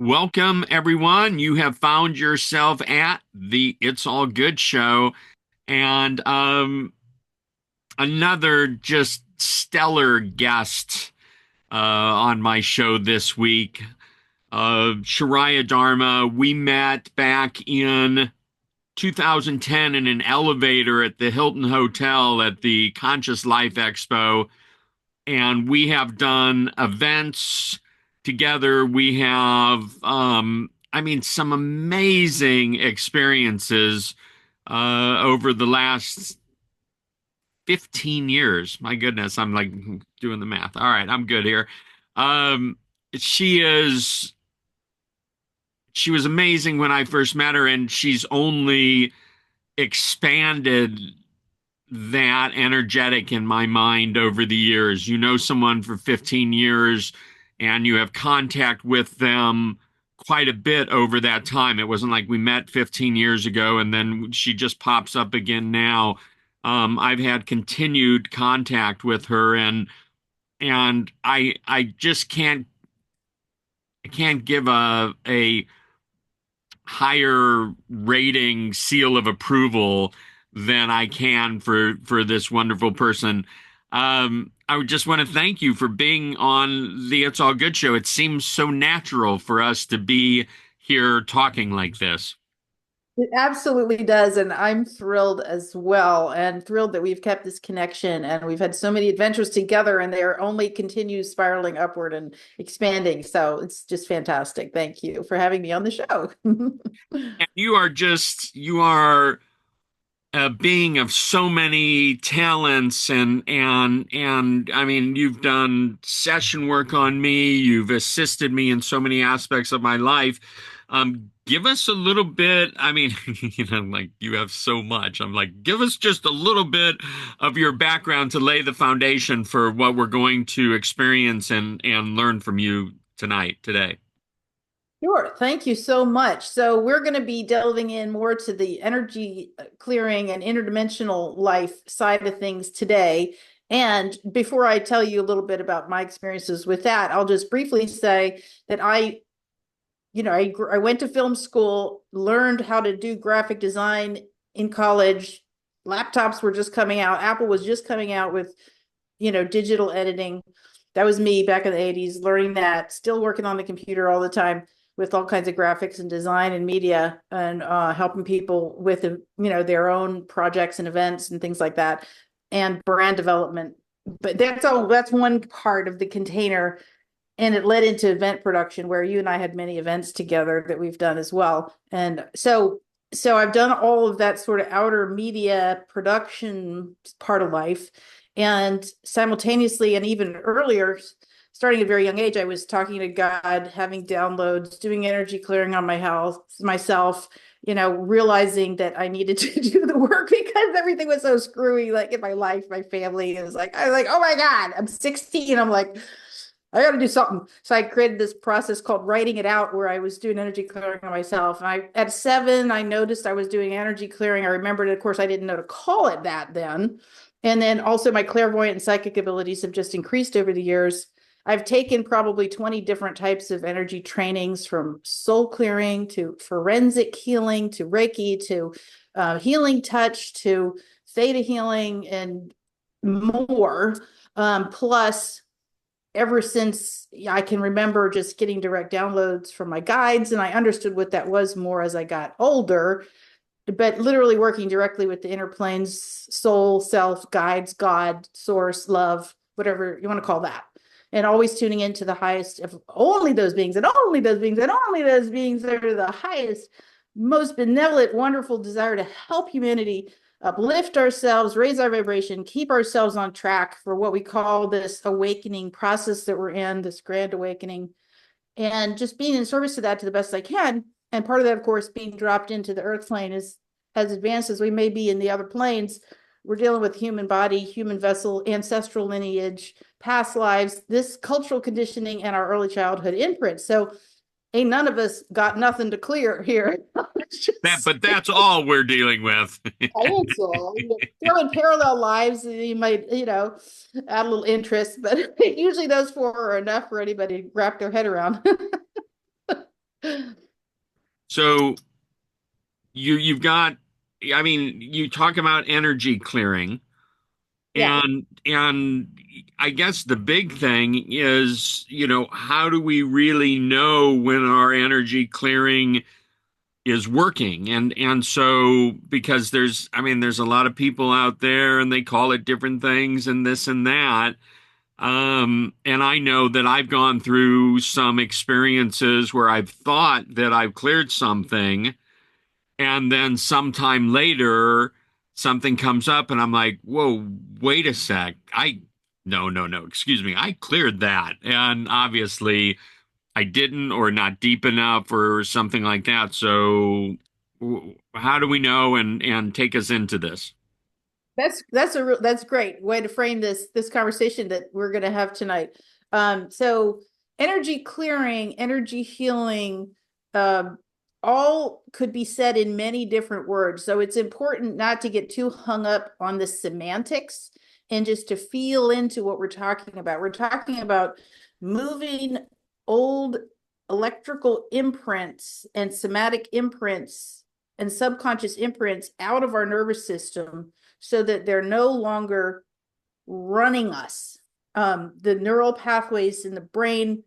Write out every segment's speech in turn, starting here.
Welcome, everyone. You have found yourself at the It's All Good show, and another just stellar guest on my show this week. Chiraya Dharma. We met back in 2010 in an elevator at the Hilton Hotel at the Conscious Life Expo, and we have done events together. We have, some amazing experiences over the last 15 years. My goodness, I'm like doing the math. All right, I'm good here. Um, she is, she was amazing when I first met her, and she's only expanded that energetic in my mind over the years. You know someone for 15 years and you have contact with them quite a bit over that time. It wasn't like we met 15 years ago and then she just pops up again now. I've had continued contact with her, and I just can't give a higher rating seal of approval than I can for this wonderful person. I would just want to thank you for being on the It's All Good show. It seems so natural for us to be here talking like this. It absolutely does. And I'm thrilled as well, and thrilled that we've kept this connection and we've had so many adventures together, and they're only continue spiraling upward and expanding. So it's just fantastic. Thank you for having me on the show. And you are a being of so many talents, and I mean, you've done session work on me, you've assisted me in so many aspects of my life. Give us a little bit. I mean, like you have so much. I'm like, give us just a little bit of your background to lay the foundation for what we're going to experience and learn from you today. Sure. Thank you so much. So we're going to be delving in more to the energy clearing and interdimensional life side of things today. And before I tell you a little bit about my experiences with that, I'll just briefly say that I went to film school, learned how to do graphic design in college. Laptops were just coming out. Apple was just coming out with, digital editing. That was me back in the 80s, learning that, still working on the computer all the time with all kinds of graphics and design and media, and helping people with, their own projects and events and things like that, and brand development. But that's one part of the container, and it led into event production, where you and I had many events together that we've done as well. And so I've done all of that sort of outer media production part of life. And simultaneously, and even earlier, starting at a very young age, I was talking to God, having downloads, doing energy clearing on my health, myself, realizing that I needed to do the work because everything was so screwy, like in my life, my family. It was like, I was like, oh my God, I'm 60. And I'm like, I got to do something. So I created this process called writing it out, where I was doing energy clearing on myself. And at 7, I noticed I was doing energy clearing. I remembered, of course, I didn't know to call it that then. And then also my clairvoyant and psychic abilities have just increased over the years. I've taken probably 20 different types of energy trainings, from soul clearing to forensic healing to Reiki to healing touch to theta healing and more. Plus, ever since I can remember, just getting direct downloads from my guides, and I understood what that was more as I got older, but literally working directly with the inner planes, soul, self, guides, God, source, love, whatever you want to call that. And always tuning into the highest of only those beings, and only those beings, and only those beings that are the highest, most benevolent, wonderful desire to help humanity uplift ourselves, raise our vibration, keep ourselves on track for what we call this awakening process that we're in, this grand awakening, and just being in service to that to the best I can. And part of that, of course, being dropped into the earth plane, is as advanced as we may be in the other planes, we're dealing with human body, human vessel, ancestral lineage, past lives, this cultural conditioning, and our early childhood imprint. So ain't none of us got nothing to clear here. But that's all we're dealing with. I think so. Throw in parallel lives, you might, add a little interest, but usually those four are enough for anybody to wrap their head around. So you've got, I mean, you talk about energy clearing, Yeah. and I guess the big thing is, how do we really know when our energy clearing is working? And so, because there's a lot of people out there and they call it different things and this and that. And I know that I've gone through some experiences where I've thought that I've cleared something, and then sometime later something comes up and I'm like, whoa, wait a sec. No, excuse me. I cleared that. And obviously I didn't, or not deep enough, or something like that. So how do we know, and take us into this? That's great way to frame this conversation that we're going to have tonight. So energy clearing, energy healing, um, all could be said in many different words. So it's important not to get too hung up on the semantics and just to feel into what we're talking about. We're talking about moving old electrical imprints and somatic imprints and subconscious imprints out of our nervous system so that they're no longer running us. The neural pathways in the brain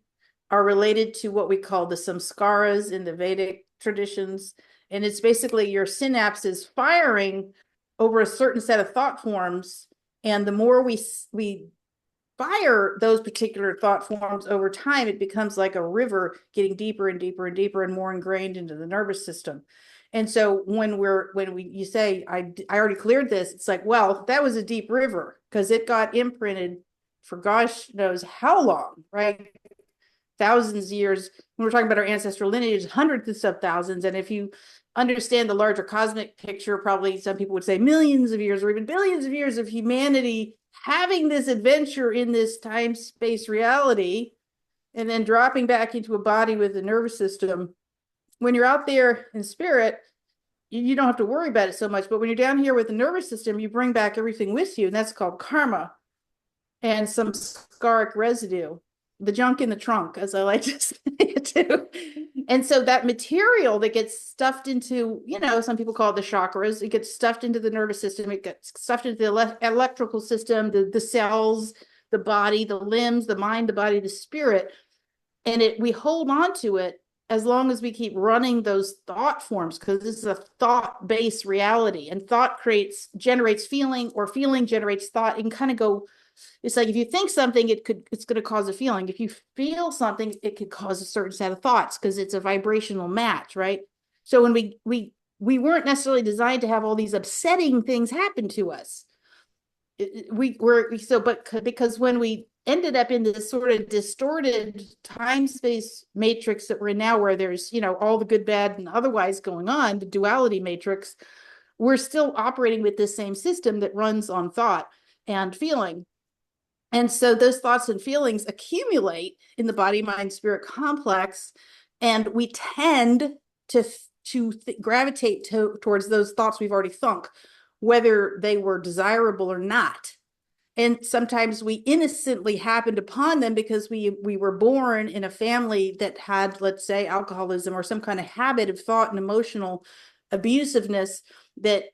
are related to what we call the samskaras in the Vedic traditions. And it's basically your synapses firing over a certain set of thought forms. And the more we fire those particular thought forms over time, it becomes like a river getting deeper and deeper and deeper and more ingrained into the nervous system. And so you say, I already cleared this, it's like, well, that was a deep river because it got imprinted for gosh knows how long, right? Thousands of years. When we're talking about our ancestral lineage, hundreds of thousands. And if you understand the larger cosmic picture, probably some people would say millions of years or even billions of years of humanity having this adventure in this time space reality and then dropping back into a body with a nervous system. When you're out there in spirit, you don't have to worry about it so much. But when you're down here with the nervous system, you bring back everything with you, and that's called karma and some scaric residue, the junk in the trunk, as I like to say it too. And so that material that gets stuffed into, some people call it the chakras, it gets stuffed into the nervous system, it gets stuffed into the electrical system, the cells, the body, the limbs, the mind, the body, the spirit. And we hold on to it as long as we keep running those thought forms, because this is a thought-based reality, and thought generates feeling, or feeling generates thought. It can kind of go, it's like if you think something, it's going to cause a feeling. If you feel something, it could cause a certain set of thoughts because it's a vibrational match, right? So when we weren't necessarily designed to have all these upsetting things happen to us. Because when we ended up in this sort of distorted time space matrix that we're in now, where there's all the good, bad, and otherwise going on, the duality matrix, we're still operating with this same system that runs on thought and feeling. And so those thoughts and feelings accumulate in the body, mind, spirit complex, and we tend to gravitate towards those thoughts we've already thunk, whether they were desirable or not. And sometimes we innocently happened upon them because we were born in a family that had, let's say, alcoholism or some kind of habit of thought and emotional abusiveness that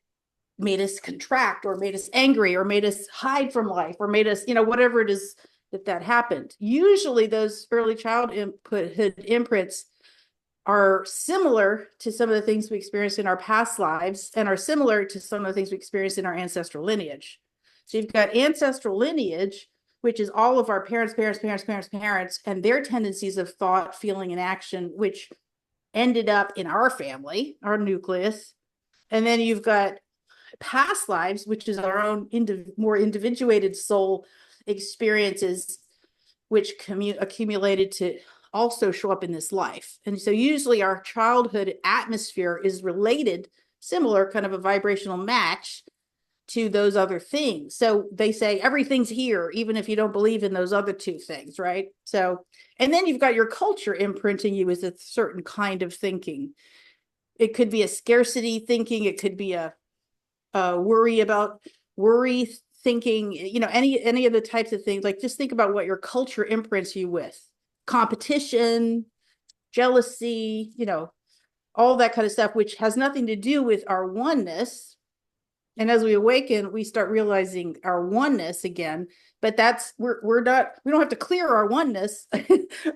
made us contract or made us angry or made us hide from life or made us, whatever it is that happened. Usually those early childhood imprints are similar to some of the things we experienced in our past lives and are similar to some of the things we experienced in our ancestral lineage. So you've got ancestral lineage, which is all of our parents, and their tendencies of thought, feeling, and action, which ended up in our family, our nucleus. And then you've got past lives, which is our own more individuated soul experiences, which accumulated to also show up in this life. And so usually our childhood atmosphere is related, similar, kind of a vibrational match to those other things. So they say everything's here, even if you don't believe in those other two things, right? So, and then you've got your culture imprinting you with a certain kind of thinking. It could be a scarcity thinking, it could be a worry about worry thinking, any of the types of things. Like just think about what your culture imprints you with: competition, jealousy, all that kind of stuff, which has nothing to do with our oneness. And as we awaken, we start realizing our oneness again. But we don't have to clear our oneness.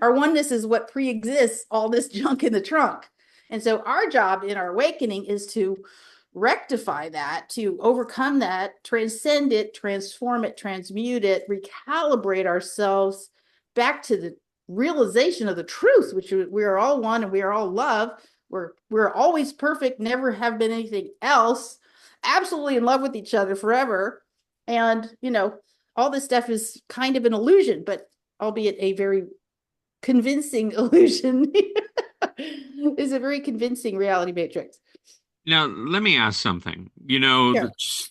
Our oneness is what pre-exists all this junk in the trunk. And so our job in our awakening is to rectify that, to overcome that, transcend it, transform it, transmute it, recalibrate ourselves back to the realization of the truth, which we are all one and we are all love. We're always perfect, never have been anything else, absolutely in love with each other forever. And, all this stuff is kind of an illusion, but albeit a very convincing illusion. Is a very convincing reality matrix. Now, let me ask something. You know, Yeah.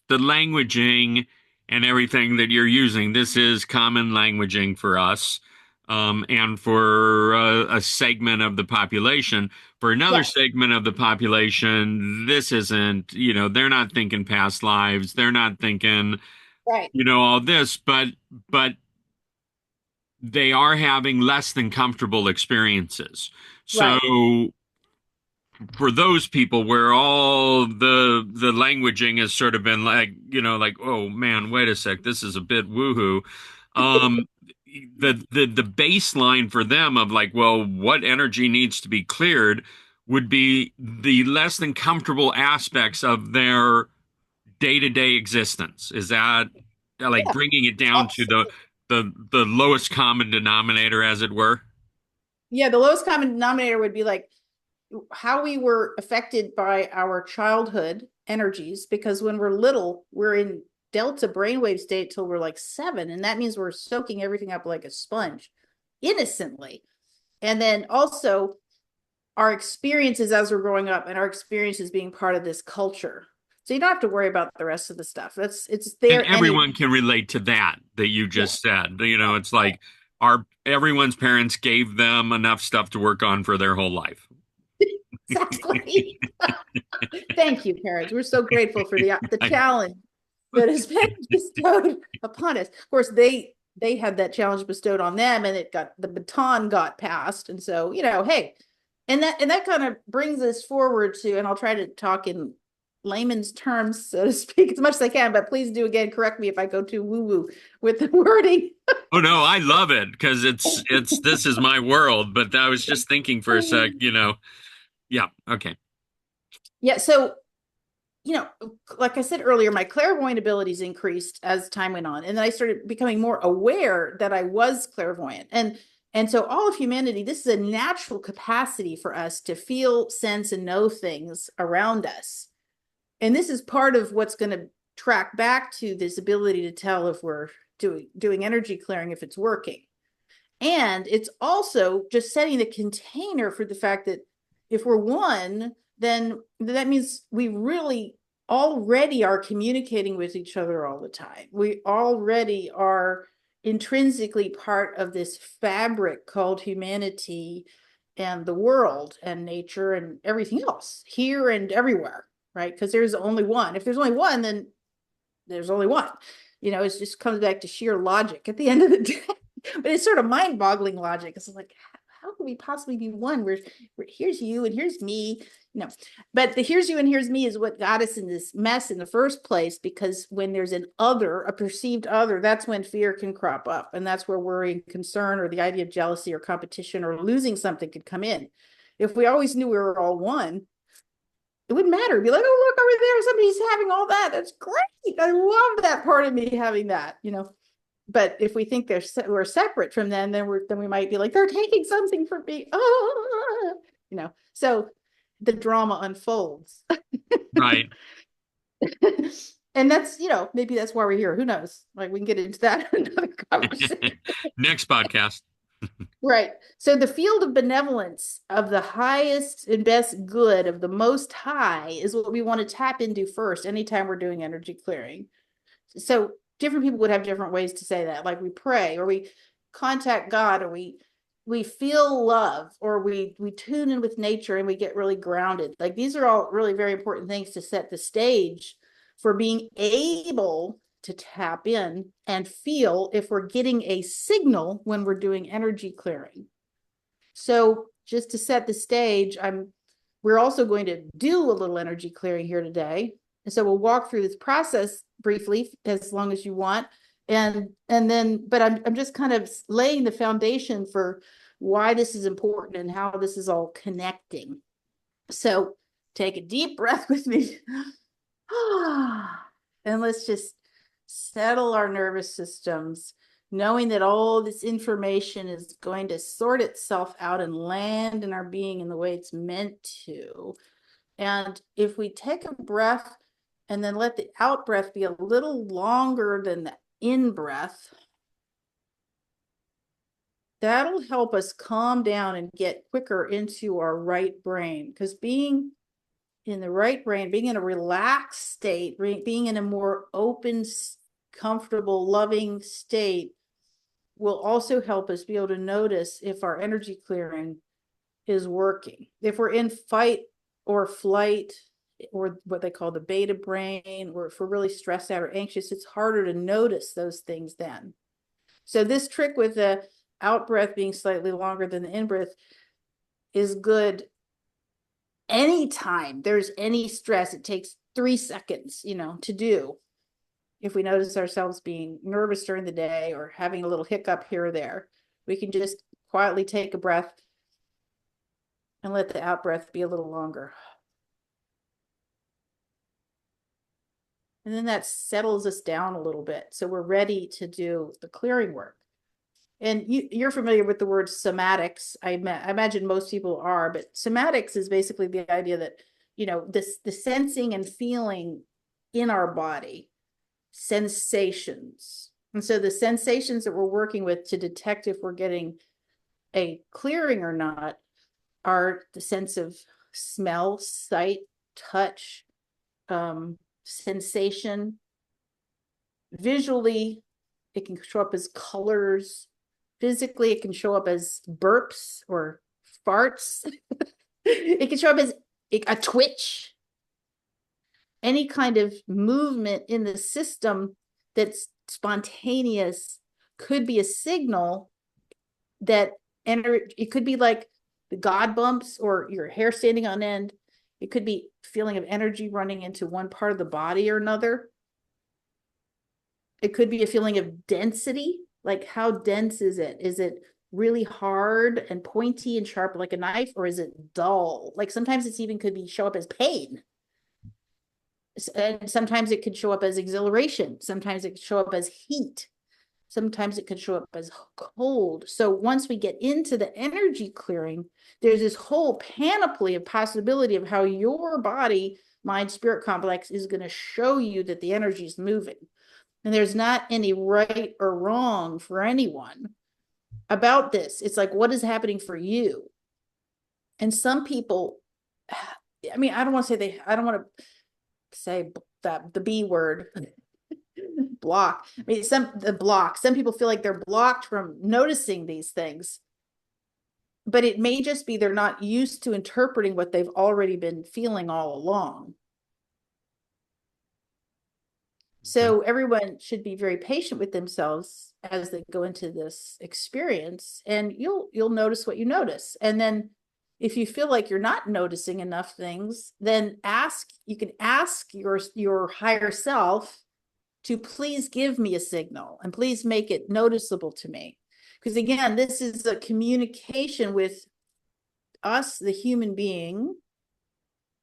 the languaging and everything that you're using, this is common languaging for us, and for a segment of the population. For another Yes. segment of the population, this isn't, they're not thinking past lives. They're not thinking, Right. all this, but they are having less than comfortable experiences. So Right. for those people where all the languaging has sort of been like, like, oh man, wait a sec, this is a bit woohoo. Um, the baseline for them of like, well, what energy needs to be cleared would be the less than comfortable aspects of their day-to-day existence. Is that like Yeah. bringing it down to the Absolutely. the lowest common denominator, as it were? Yeah. The lowest common denominator would be like how we were affected by our childhood energies, because when we're little, we're in delta brainwave state till we're like 7. And that means we're soaking everything up like a sponge innocently. And then also our experiences as we're growing up and our experiences being part of this culture. So you don't have to worry about the rest of the stuff. It's And there anyway. everyone can relate to that you Yeah. just said. It's like our everyone's parents gave them enough stuff to work on for their whole life. Exactly. Thank you, parents. We're so grateful for the I, challenge that has been bestowed upon us. Of course, they had that challenge bestowed on them, and the baton got passed. And so, hey, and that kind of brings us forward to, and I'll try to talk in layman's terms, so to speak, as much as I can, but please do again correct me if I go too woo-woo with the wording. oh no, I love it because it's this is my world. But I was just thinking for a sec. Yeah, okay. Yeah, so you know, like I said earlier, my clairvoyant abilities increased as time went on. And then I started becoming more aware that I was clairvoyant. And so all of humanity, this is a natural capacity for us to feel, sense, and know things around us. And this is part of what's going to track back to this ability to tell if we're doing energy clearing, if it's working. And it's also just setting the container for the fact that if we're one, then that means we really already are communicating with each other all the time. We already are intrinsically part of this fabric called humanity and the world and nature and everything else, here and everywhere, right? Because there's only one. If there's only one, then there's only one. It just comes back to sheer logic at the end of the day. But it's sort of mind-boggling logic. It's like, how could we possibly be one? Where here's you and here's me. No, but the here's you and here's me is what got us in this mess in the first place. Because when there's an other, a perceived other, that's when fear can crop up, and that's where worry and concern, or the idea of jealousy or competition or losing something, could come in. If we always knew we were all one, it wouldn't matter. It'd be like, oh, look over there, somebody's having all that. That's great. I love that part of me having that. But if we think we're separate from them, then we might be like, they're taking something from me. So the drama unfolds. Right. And that's, maybe that's why we're here. Who knows? Like, we can get into that in another conversation. Next podcast. Right. So the field of benevolence of the highest and best good of the most high is what we want to tap into first anytime we're doing energy clearing. So different people would have different ways to say that. Like we pray or we contact God or we feel love or we tune in with nature and we get really grounded. Like these are all really very important things to set the stage for being able to tap in and feel if we're getting a signal when we're doing energy clearing. So just to set the stage, we're also going to do a little energy clearing here today. And so we'll walk through this process briefly as long as you want. And then but I'm just kind of laying the foundation for why this is important and how this is all connecting. So take a deep breath with me. And let's just settle our nervous systems, knowing that all this information is going to sort itself out and land in our being in the way it's meant to. And if we take a breath and then let the out breath be a little longer than the in breath, that'll help us calm down and get quicker into our right brain. Because being in the right brain, being in a relaxed state, being in a more open, comfortable, loving state will also help us be able to notice if our energy clearing is working. If we're in fight or flight, or what they call the beta brain, or if we're really stressed out or anxious, it's harder to notice those things then. So this trick with the out breath being slightly longer than the in breath is good anytime there's any stress. It takes 3 seconds, to do. If we notice ourselves being nervous during the day or having a little hiccup here or there, we can just quietly take a breath and let the out breath be a little longer. And then that settles us down a little bit. So we're ready to do the clearing work. And you're familiar with the word somatics. I imagine most people are, but somatics is basically the idea that, the sensing and feeling in our body, sensations. And so the sensations that we're working with to detect if we're getting a clearing or not are the sense of smell, sight, touch, sensation. Visually, it can show up as colors. Physically, it can show up as burps or farts. It can show up as a twitch. Any kind of movement in the system that's spontaneous could be a signal that it could be like the God bumps or your hair standing on end. It could be feeling of energy running into one part of the body or another. It could be a feeling of density, like how dense is it? Is it really hard and pointy and sharp like a knife, or is it dull? Like sometimes it's even could be show up as pain. And sometimes it could show up as exhilaration. Sometimes it could show up as heat. Sometimes it could show up as cold. So once we get into the energy clearing, there's this whole panoply of possibility of how your body, mind, spirit complex is going to show you that the energy is moving. And there's not any right or wrong for anyone about this. It's like, what is happening for you? And some people, I don't want to say I don't want to say that the B word, block. Some people feel like they're blocked from noticing these things, but it may just be they're not used to interpreting what they've already been feeling all along. Okay. So everyone should be very patient with themselves as they go into this experience, and you'll notice what you notice. And then if you feel like you're not noticing enough things, then you can ask your higher self to please give me a signal and please make it noticeable to me. Because again, this is a communication with us, the human being,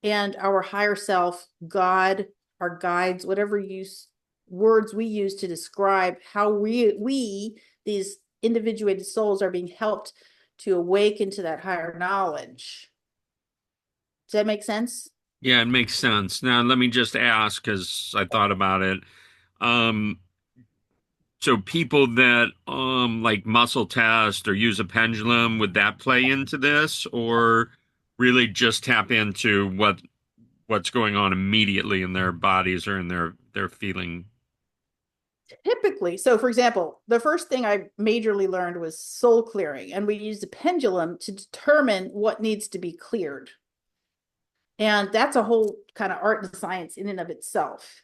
and our higher self, God, our guides, whatever words we use to describe how we these individuated souls are being helped to awaken to that higher knowledge. Does that make sense? Yeah, it makes sense. Now, let me just ask, because I thought about it. Um, So people that like muscle test or use a pendulum, would that play into this, or really just tap into what's going on immediately in their bodies or in their feeling? Typically, so for example, the first thing I majorly learned was soul clearing, and we used a pendulum to determine what needs to be cleared. And that's a whole kind of art and science in and of itself.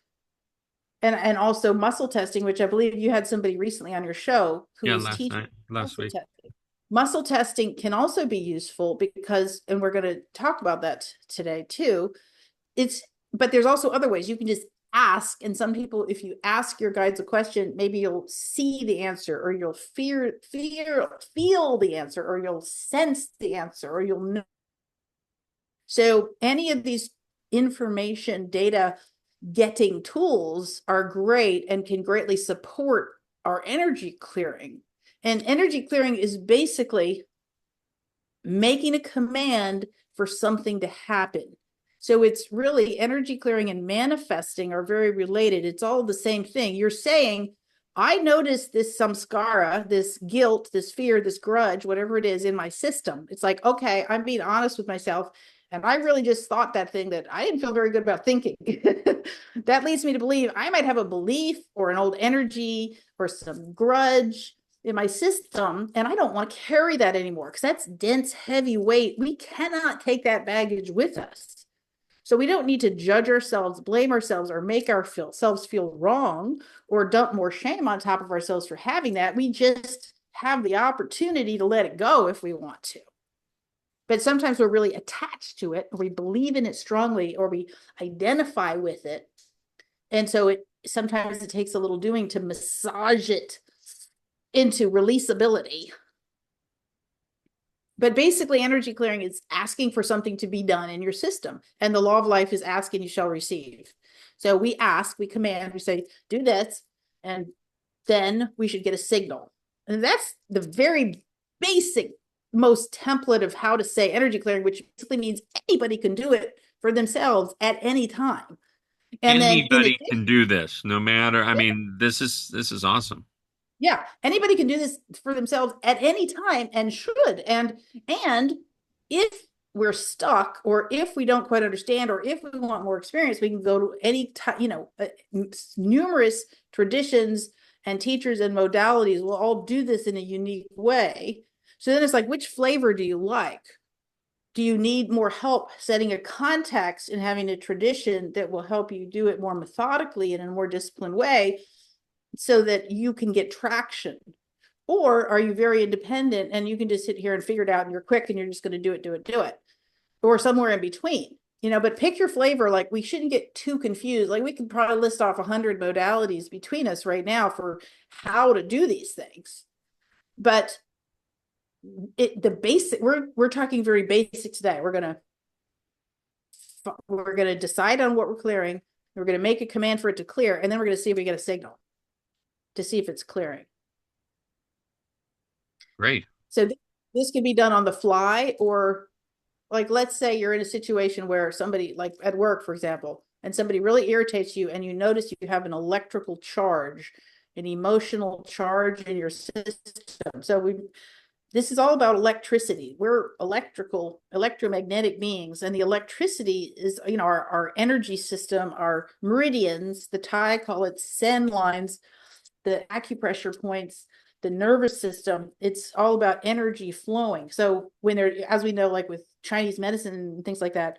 And also muscle testing, which I believe you had somebody recently on your show who Yeah, was teaching last muscle week. testing. Muscle testing can also be useful because, and we're going to talk about that today too. It's, but there's also other ways you can just ask. And some people, if you ask your guides a question, maybe you'll see the answer, or you'll feel the answer, or you'll sense the answer, or you'll know. So any of these information data getting tools are great and can greatly support our energy clearing. And energy clearing is basically making a command for something to happen. So it's really energy clearing and manifesting are very related. It's all the same thing. You're saying, I noticed this samskara, this guilt, this fear, this grudge, whatever it is in my system. It's like, okay, I'm being honest with myself. And I really just thought that thing that I didn't feel very good about thinking. That leads me to believe I might have a belief or an old energy or some grudge in my system, and I don't want to carry that anymore because that's dense, heavy weight. We cannot take that baggage with us. So we don't need to judge ourselves, blame ourselves, or make ourselves feel wrong or dump more shame on top of ourselves for having that. We just have the opportunity to let it go if we want to. But sometimes we're really attached to it, or we believe in it strongly, or we identify with it. And so it sometimes it takes a little doing to massage it into releasability. But basically, energy clearing is asking for something to be done in your system. And the law of life is ask and you shall receive. So we ask, we command, we say, do this, and then we should get a signal. And that's the very basic, most template of how to say energy clearing, which basically means anybody can do it for themselves at any time. And then in Anybody addition, can do this, no matter. I mean, this is awesome. yeah, anybody can do this for themselves at any time and should. And if we're stuck, or if we don't quite understand, or if we want more experience, we can go to any numerous traditions and teachers and modalities will all do this in a unique way. So then it's like, which flavor do you like? Do you need more help setting a context and having a tradition that will help you do it more methodically and in a more disciplined way, so that you can get traction? Or are you very independent and you can just sit here and figure it out and you're quick and you're just going to do it, or somewhere in between? But pick your flavor. Like, we shouldn't get too confused. Like, we could probably list off 100 modalities between us right now for how to do these things. But the basic, we're talking very basic today. We're gonna decide on what we're clearing. We're going to make a command for it to clear, and then we're going to see if we get a signal to see if it's clearing. Great. So this can be done on the fly, or like, let's say you're in a situation where somebody, like at work, for example, and somebody really irritates you, and you notice you have an electrical charge, an emotional charge in your system. So this is all about electricity. We're electromagnetic beings, and the electricity is, our energy system, our meridians, the Thai call it sen lines, the acupressure points, the nervous system. It's all about energy flowing. So when there, as we know, like with Chinese medicine and things like that,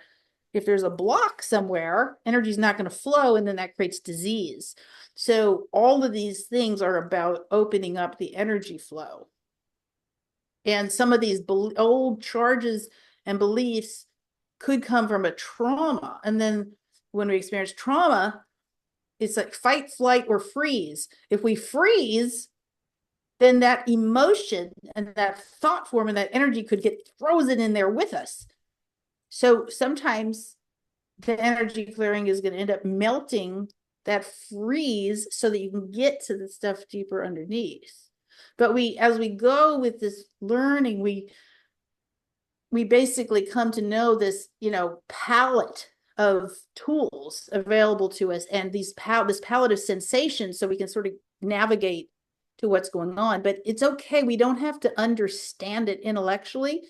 if there's a block somewhere, energy is not going to flow, and then that creates disease. So all of these things are about opening up the energy flow. And some of these old charges and beliefs could come from a trauma. And then when we experience trauma, it's like fight, flight, or freeze. If we freeze, then that emotion and that thought form and that energy could get frozen in there with us. So sometimes the energy clearing is going to end up melting that freeze so that you can get to the stuff deeper underneath. But as we go with this learning, we basically come to know this, palette of tools available to us, and this palette of sensations, so we can sort of navigate to what's going on. But it's okay. We don't have to understand it intellectually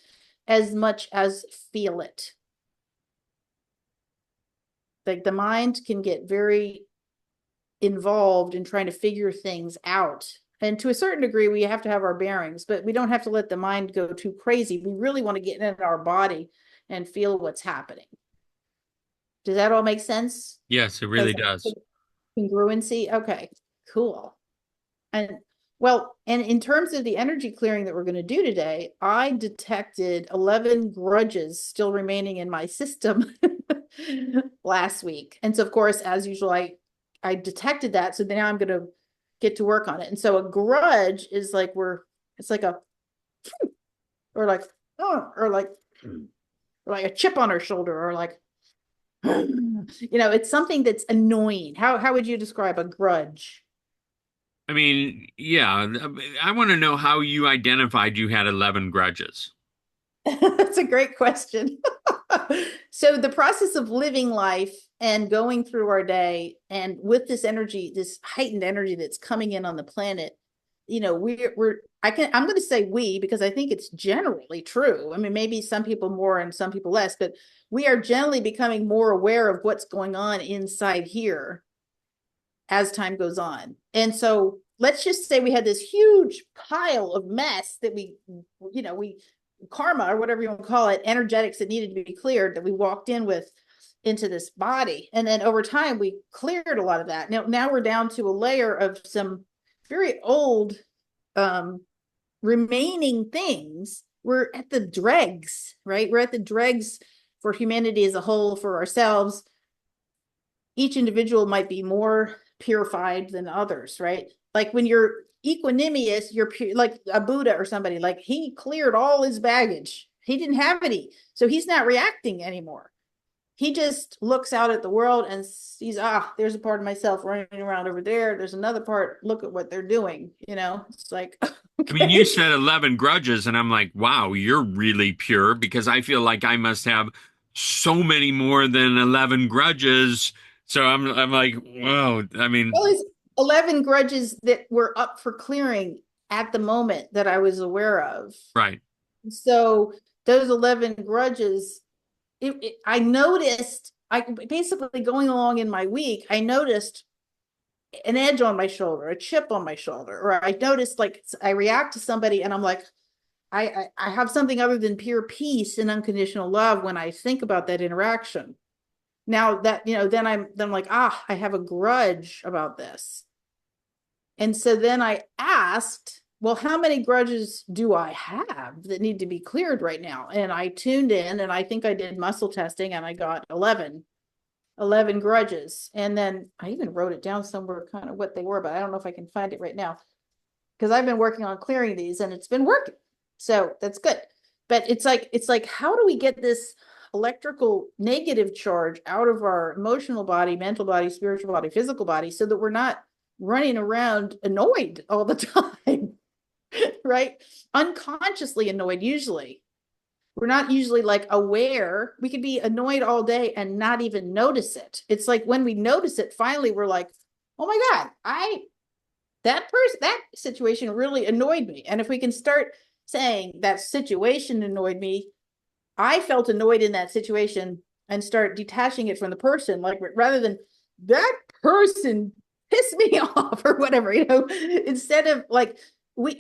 as much as feel it. Like the mind can get very involved in trying to figure things out. And to a certain degree, we have to have our bearings, but we don't have to let the mind go too crazy. We really want to get in our body and feel what's happening. Does that all make sense? Yes, it Has really does. congruency? Okay, cool. And well, and in terms of the energy clearing that we're going to do today, I detected 11 grudges still remaining in my system last week. And so, of course, as usual, I detected that. So now I'm going to get to work on it. And so a grudge is like it's like a, or like, oh, or like a chip on her shoulder, or like, it's something that's annoying. How would you describe a grudge? I mean, yeah, I want to know how you identified you had 11 grudges. That's a great question. So the process of living life and going through our day, and with this energy, this heightened energy that's coming in on the planet, I'm going to say we, because I think it's generally true. I mean, maybe some people more and some people less, but we are generally becoming more aware of what's going on inside here as time goes on. And so let's just say we had this huge pile of mess that we karma, or whatever you want to call it, energetics that needed to be cleared, that we walked in with into this body. And then over time, we cleared a lot of that. Now we're down to a layer of some very old remaining things. We're at the dregs, right? We're at the dregs for humanity as a whole, for ourselves. Each individual might be more purified than others, right? Like when you're equanimous, you're like a Buddha or somebody, like he cleared all his baggage. He didn't have any. So he's not reacting anymore. He just looks out at the world and sees, there's a part of myself running around over there. There's another part. Look at what they're doing. It's like, I mean, you okay. said 11 grudges, and I'm like, wow, you're really pure because I feel like I must have so many more than 11 grudges. So I'm like, wow. I mean, Well, it's 11 grudges that were up for clearing at the moment that I was aware of. right. So those 11 grudges, I noticed, I basically going along in my week, I noticed an edge on my shoulder, a chip on my shoulder, or I noticed like I react to somebody and I'm like, I have something other than pure peace and unconditional love when I think about that interaction. Now that, then I'm like, I have a grudge about this. And so then I asked, well, how many grudges do I have that need to be cleared right now? And I tuned in, and I think I did muscle testing, and I got 11 grudges. And then I even wrote it down somewhere, kind of what they were, but I don't know if I can find it right now, because I've been working on clearing these and it's been working. So that's good. But it's like, how do we get this electrical negative charge out of our emotional body, mental body, spiritual body, physical body, so that we're not running around annoyed all the time, right? Unconsciously annoyed, usually. We're not usually like aware. We could be annoyed all day and not even notice it. It's like when we notice it, finally we're like, oh my God, that situation really annoyed me. And if we can start saying that situation annoyed me, I felt annoyed in that situation, and start detaching it from the person, like rather than that person pissed me off or whatever, instead of like, we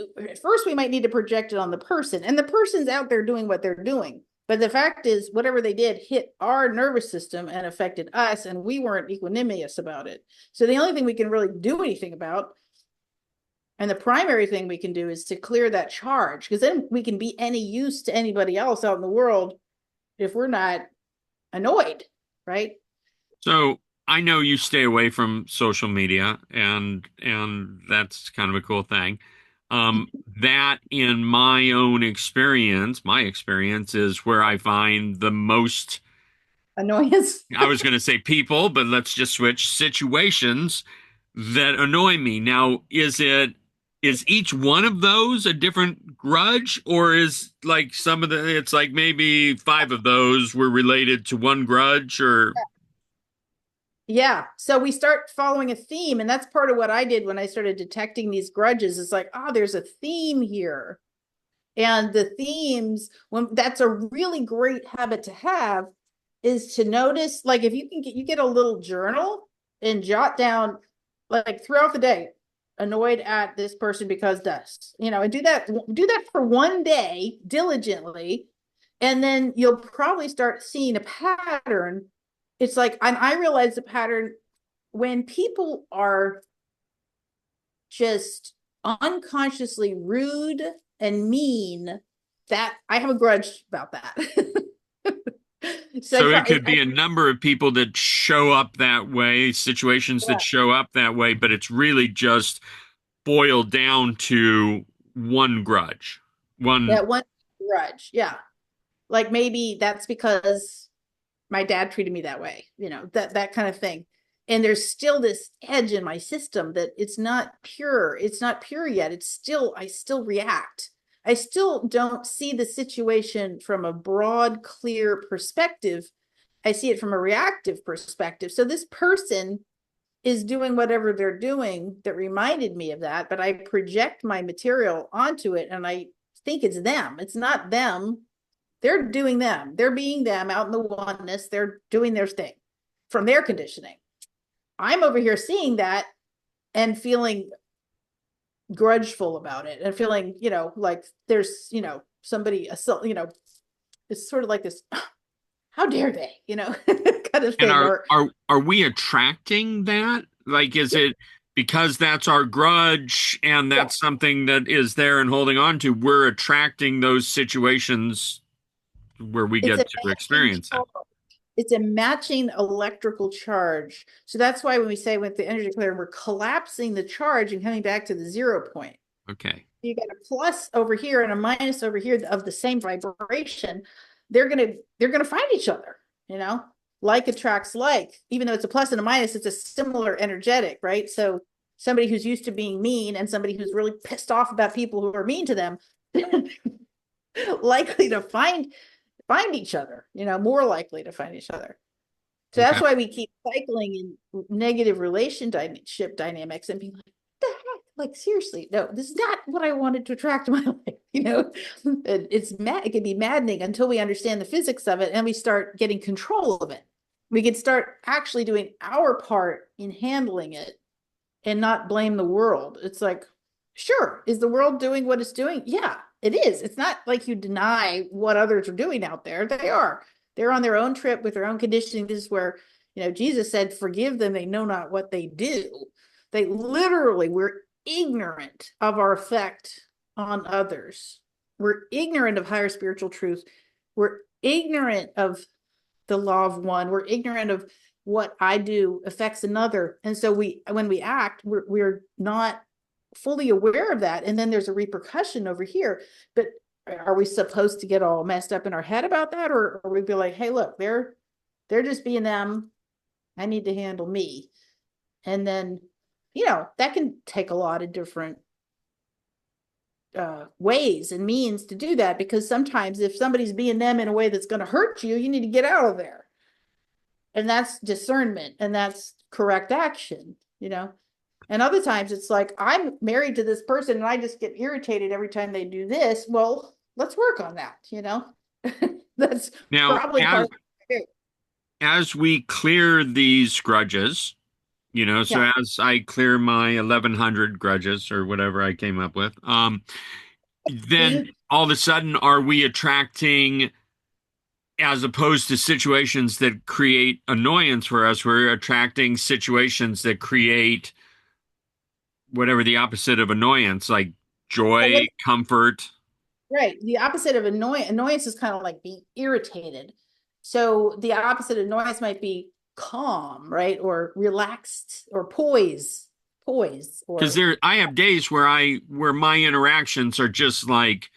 might need to project it on the person, and the person's out there doing what they're doing. But the fact is, whatever they did hit our nervous system and affected us, and we weren't equanimous about it. So the only thing we can really do anything about, and the primary thing we can do, is to clear that charge, because then we can be any use to anybody else out in the world if we're not annoyed, right? So I know you stay away from social media, and that's kind of a cool thing. That in my experience is where I find the most, Annoyance. I was going to say people, but let's just switch situations that annoy me. Now, is each one of those a different grudge, or is like some of the, it's like maybe five of those were related to one grudge, or Yeah. So we start following a theme. And that's part of what I did when I started detecting these grudges. It's like, oh, there's a theme here. And the themes, when that's a really great habit to have, is to notice, like if you get a little journal and jot down like throughout the day, annoyed at this person because this, and do that for one day diligently, and then you'll probably start seeing a pattern. It's like, and I realize the pattern when people are just unconsciously rude and mean, that I have a grudge about that. So So it could be a number of people that show up that way, situations that yeah, show up that way, but it's really just boiled down to one grudge. One, that one grudge. Yeah. Like maybe that's because my dad treated me that way, that kind of thing. And there's still this edge in my system that it's not pure. It's not pure yet. I still react. I still don't see the situation from a broad, clear perspective. I see it from a reactive perspective. So this person is doing whatever they're doing that reminded me of that, but I project my material onto it and I think it's them. It's not them. They're doing them. They're being them out in the oneness. They're doing their thing from their conditioning. I'm over here seeing that and feeling grudgeful about it and feeling, like there's, somebody, it's sort of like this, how dare they, kind of and thing. Or are we attracting that? Like, is it because that's our grudge and yeah, that's something that is there and holding on to, we're attracting those situations where we it's get a to matching experience that? charge. It's a matching electrical charge. So that's why when we say with the energy clear, we're collapsing the charge and coming back to the 0 point. Okay. You got a plus over here and a minus over here of the same vibration. They're gonna find each other, like attracts like. Even though it's a plus and a minus, it's a similar energetic, right? So somebody who's used to being mean and somebody who's really pissed off about people who are mean to them likely to find each other, more likely to find each other. So Okay. that's why we keep cycling in negative relationship dynamics and being like, what the heck? Like, seriously, no, this is not what I wanted to attract to my life. It's mad. It can be maddening until we understand the physics of it and we start getting control of it. We can start actually doing our part in handling it and not blame the world. It's like, sure, is the world doing what it's doing? Yeah, it is. It's not like you deny what others are doing out there. They are. They're on their own trip with their own conditioning. This is where, Jesus said, forgive them, they know not what they do. They literally were ignorant of our effect on others. We're ignorant of higher spiritual truth. We're ignorant of the law of one. We're ignorant of what I do affects another. And so when we act, we're not fully aware of that. And then there's a repercussion over here. But are we supposed to get all messed up in our head about that? Or we be like, hey, look, they're just being them. I need to handle me. And then, that can take a lot of different ways and means to do that, because sometimes if somebody's being them in a way that's going to hurt you, you need to get out of there. And that's discernment and that's correct action, and other times it's like, I'm married to this person and I just get irritated every time they do this. Well, let's work on that. That's Now, probably part of it. as we clear these grudges, so Yeah. as I clear my 1100 grudges or whatever I came up with, then all of a sudden are we attracting, as opposed to situations that create annoyance for us, we're attracting situations that create whatever the opposite of annoyance, like joy, comfort. Right. The opposite of annoyance is kind of like being irritated. So the opposite of annoyance might be calm, right? Or relaxed or poise Because or I have days where my interactions are just like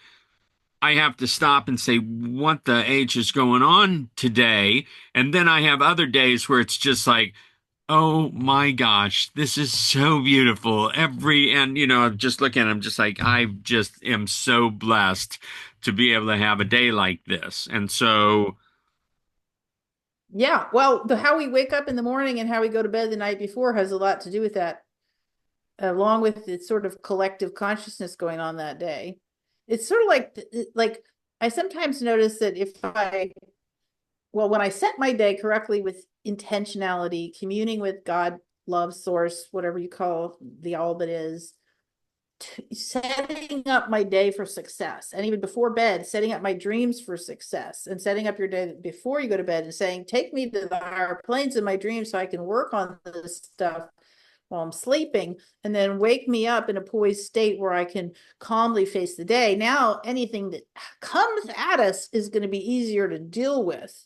I have to stop and say, what the H is going on today? And then I have other days where it's just like, oh my gosh, this is so beautiful. And I'm just looking, I'm just like, I just am so blessed to be able to have a day like this. And so Yeah. Well, the how we wake up in the morning and how we go to bed the night before has a lot to do with that, along with the sort of collective consciousness going on that day. It's sort of like I sometimes notice that if I well, when I set my day correctly with intentionality, communing with God, love, source, whatever you call the all that is, setting up my day for success. And even before bed, setting up my dreams for success and setting up your day before you go to bed and saying, take me to the higher planes in my dreams so I can work on this stuff while I'm sleeping, and then wake me up in a poised state where I can calmly face the day. Now, anything that comes at us is going to be easier to deal with.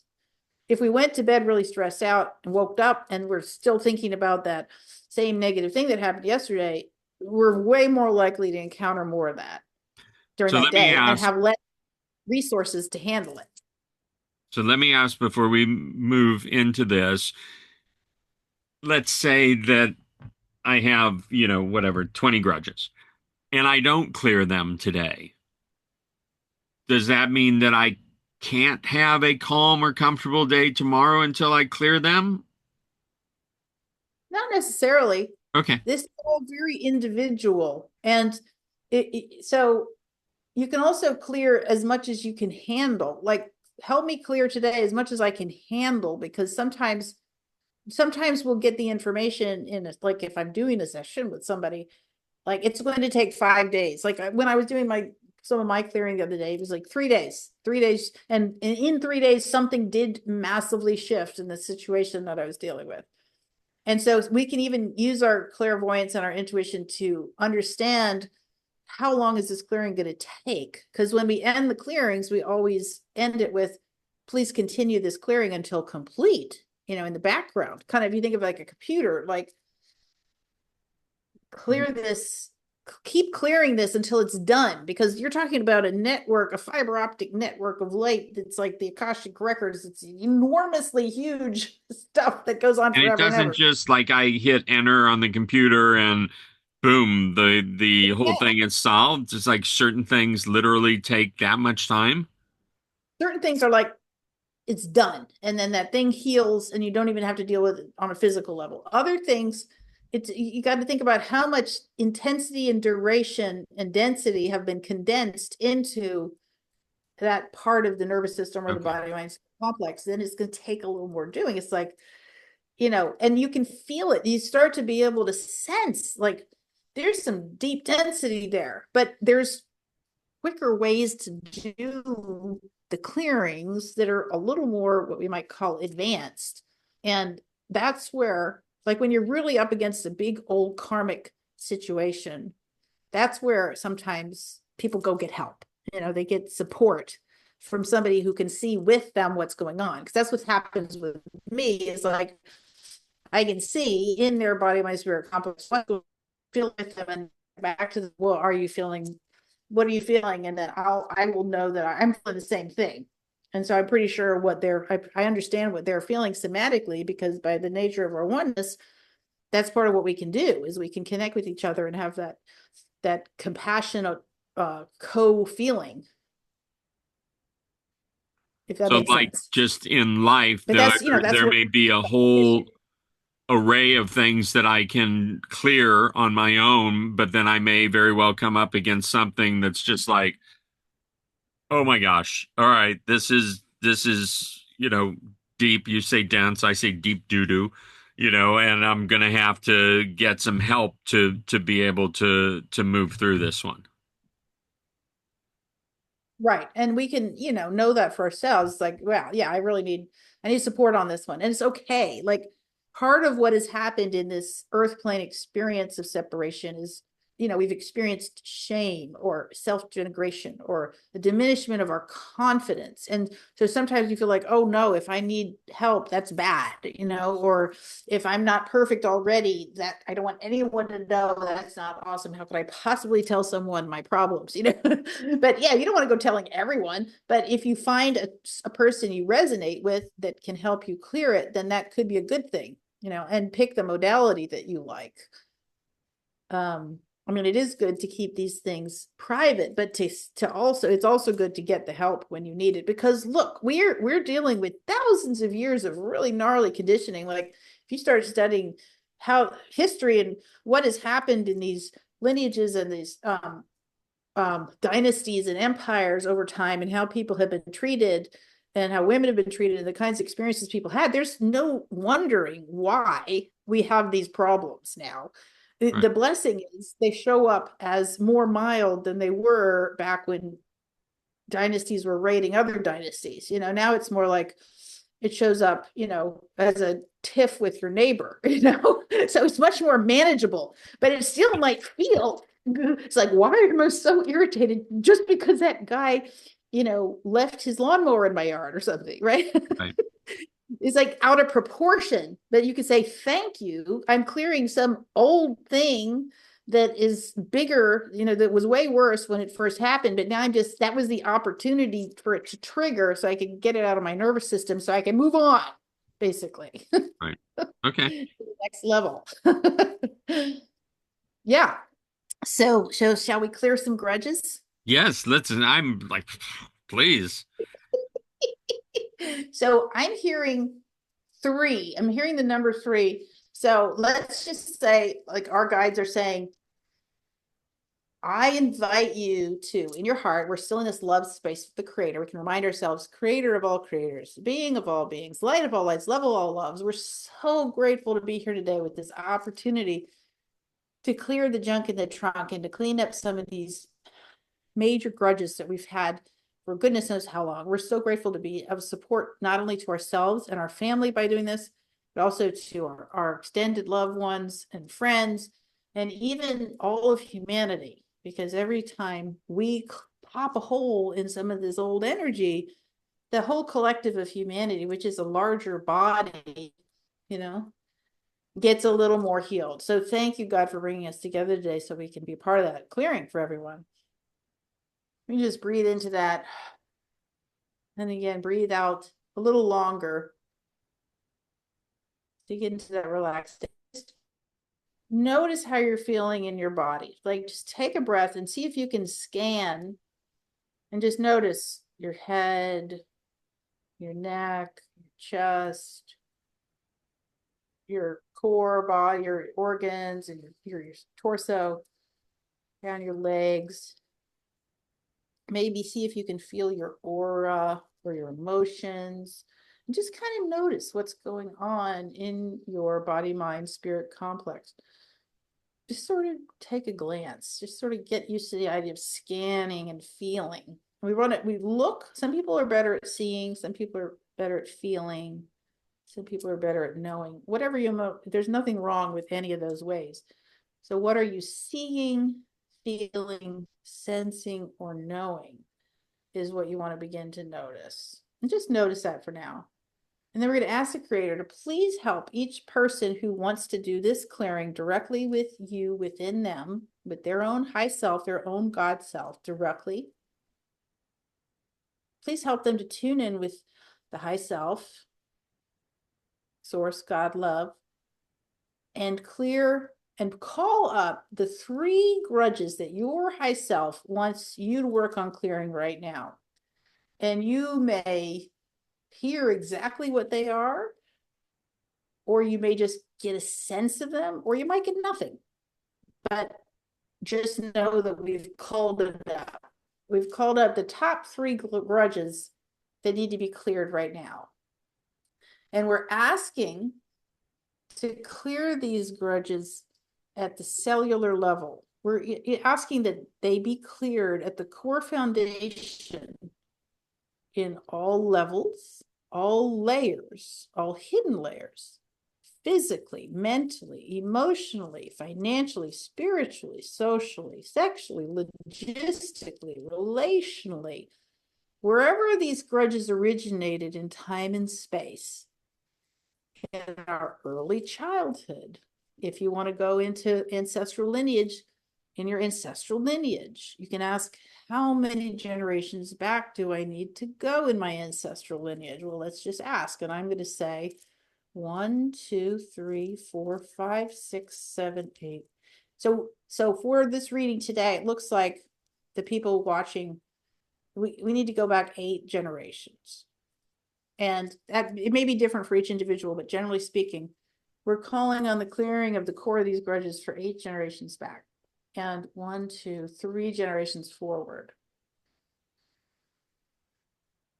If we went to bed really stressed out and woke up and we're still thinking about that same negative thing that happened yesterday, we're way more likely to encounter more of that during So that let me day and ask, have less resources to handle it. so let me ask before we move into this. Let's say that I have, whatever, 20 grudges and I don't clear them today. Does that mean that I can't have a calm or comfortable day tomorrow until I clear them? Not necessarily. Okay. This is all very individual. And so you can also clear as much as you can handle. Like, help me clear today as much as I can handle, because sometimes we'll get the information in a, like if I'm doing a session with somebody, like it's going to take 5 days. Like when I was doing some of my clearing the other day, it was like 3 days, 3 days. And in 3 days, something did massively shift in the situation that I was dealing with. And so we can even use our clairvoyance and our intuition to understand how long is this clearing going to take? Because when we end the clearings, we always end it with, please continue this clearing until complete, in the background. Kind of, you think of like a computer, like clear this, keep clearing this until it's done, because you're talking about a network, a fiber optic network of light that's like the Akashic records. It's enormously huge stuff that goes on And it forever and doesn't ever. just like I hit enter on the computer and boom, the whole Yeah, thing is solved. It's like certain things literally take that much time. certain things are like it's done, and then that thing heals and you don't even have to deal with it on a physical level. Other things, it's, you got to think about how much intensity and duration and density have been condensed into that part of the nervous system or the Okay. body mind complex. Then it's going to take a little more doing. It's like, and you can feel it. You start to be able to sense like there's some deep density there, but there's quicker ways to do the clearings that are a little more what we might call advanced. And that's where, like, when you're really up against a big old karmic situation, that's where sometimes people go get help. They get support from somebody who can see with them what's going on. Because that's what happens with me, is like I can see in their body, mind, spirit complex, feel with them and back to the, well, are you feeling, what are you feeling? And then I will know that I'm feeling the same thing. And so I'm pretty sure I understand what they're feeling somatically, because by the nature of our oneness, that's part of what we can do, is we can connect with each other and have that compassionate co-feeling, if that So makes like sense. just in life, But that's, that's there where may be a whole array of things that I can clear on my own, but then I may very well come up against something that's just like, oh my gosh, all right, this is, deep. You say dense, I say deep doo doo, and I'm gonna have to get some help to be able to move through this one. right. And we can, know that for ourselves. Like, well, yeah, I need support on this one. And it's okay. Like, part of what has happened in this earth plane experience of separation is, we've experienced shame or self-denigration or the diminishment of our confidence. And so sometimes you feel like, oh no, if I need help, that's bad, or if I'm not perfect already, that I don't want anyone to know, that's not awesome. How could I possibly tell someone my problems? But yeah, you don't want to go telling everyone. But if you find a person you resonate with that can help you clear it, then that could be a good thing, and pick the modality that you like. I mean, it is good to keep these things private, but to also, it's also good to get the help when you need it. Because look, we're dealing with thousands of years of really gnarly conditioning. Like if you start studying how history and what has happened in these lineages and these dynasties and empires over time, and how people have been treated and how women have been treated and the kinds of experiences people had, there's no wondering why we have these problems now. The, Right. the blessing is they show up as more mild than they were back when dynasties were raiding other dynasties. Now it's more like it shows up, as a tiff with your neighbor, so it's much more manageable, but it still might feel, it's like, why am I so irritated just because that guy, left his lawnmower in my yard or something, right? Right. It's like out of proportion, but you could say, thank you, I'm clearing some old thing that is bigger, that was way worse when it first happened, but now that was the opportunity for it to trigger so I could get it out of my nervous system so I can move on, basically. Right. Okay. Next level. Yeah. So shall we clear some grudges? Yes, I'm like, please. So I'm hearing three. I'm hearing the number three. So let's just say, like our guides are saying, I invite you to, in your heart, we're still in this love space with the creator. We can remind ourselves, creator of all creators, being of all beings, light of all lights, love of all loves. We're so grateful to be here today with this opportunity to clear the junk in the trunk and to clean up some of these major grudges that we've had for goodness knows how long. We're so grateful to be of support, not only to ourselves and our family by doing this, but also to our extended loved ones and friends, and even all of humanity. Because every time we pop a hole in some of this old energy, the whole collective of humanity, which is a larger body, you know, gets a little more healed. So thank you, God, for bringing us together today so we can be part of that clearing for everyone. You just breathe into that. And again, breathe out a little longer to get into that relaxed state. Just notice how you're feeling in your body. Like just take a breath and see if you can scan and just notice your head, your neck, your chest, your core body, your organs, and your torso, down your legs. Maybe see if you can feel your aura or your emotions. And just kind of notice what's going on in your body, mind, spirit complex. Just sort of take a glance, just sort of get used to the idea of scanning and feeling. We look, some people are better at seeing, some people are better at feeling, some people are better at knowing. Whatever there's nothing wrong with any of those ways. So what are you seeing, feeling, sensing, or knowing is what you want to begin to notice. And just notice that for now. And then we're going to ask the creator to please help each person who wants to do this clearing directly with you, within them, with their own high self, their own God self directly. Please help them to tune in with the high self, source, God, love, and clear and call up the three grudges that your high self wants you to work on clearing right now. And you may hear exactly what they are, or you may just get a sense of them, or you might get nothing. But just know that we've called it up. We've called up the top three grudges that need to be cleared right now. And we're asking to clear these grudges at the cellular level. We're asking that they be cleared at the core foundation in all levels, all layers, all hidden layers, physically, mentally, emotionally, financially, spiritually, socially, sexually, logistically, relationally, wherever these grudges originated in time and space, in our early childhood. If you want to go into ancestral lineage, in your ancestral lineage, you can ask, how many generations back do I need to go in my ancestral lineage? Well, let's just ask. And I'm going to say 1, 2, 3, 4, 5, 6, 7, 8. So for this reading today, it looks like the people watching, we need to go back 8 generations. And that it may be different for each individual, but generally speaking, we're calling on the clearing of the core of these grudges for 8 generations back. And 1, 2, 3 generations forward.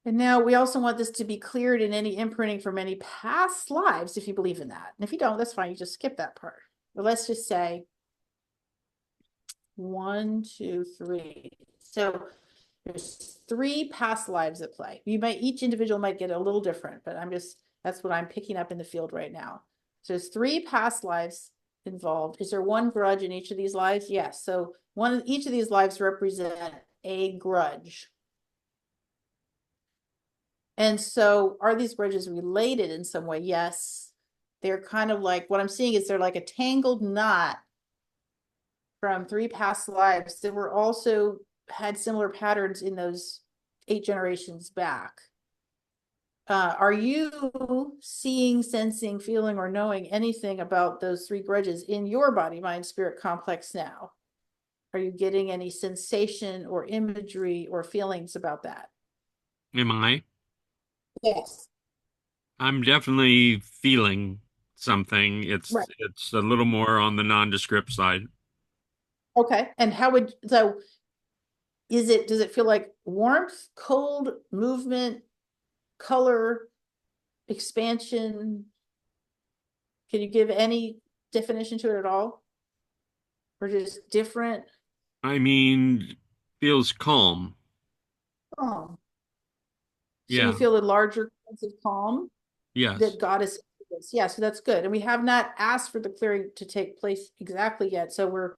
And now we also want this to be cleared in any imprinting from any past lives, if you believe in that. And if you don't, that's fine. You just skip that part. But let's just say 1, 2, 3. So there's 3 past lives at play. Each individual might get a little different, but that's what I'm picking up in the field right now. So there's 3 past lives involved. Is there one grudge in each of these lives? Yes. So each of these lives represent a grudge. And so are these grudges related in some way? Yes. They're kind of like, what I'm seeing is they're like a tangled knot from 3 past lives that were also had similar patterns in those 8 generations back. Are you seeing, sensing, feeling, or knowing anything about those 3 grudges in your body, mind, spirit complex now? Are you getting any sensation or imagery or feelings about that? Am I? Yes. I'm definitely feeling something. Right. It's a little more on the nondescript side. Okay. And does it feel like warmth, cold, movement, color, expansion? Can you give any definition to it at all? Or just different? I mean, feels calm. Oh, so you Yeah. feel a larger sense of calm Yes. that God is. Yeah, so that's good. And we have not asked for the clearing to take place exactly yet. So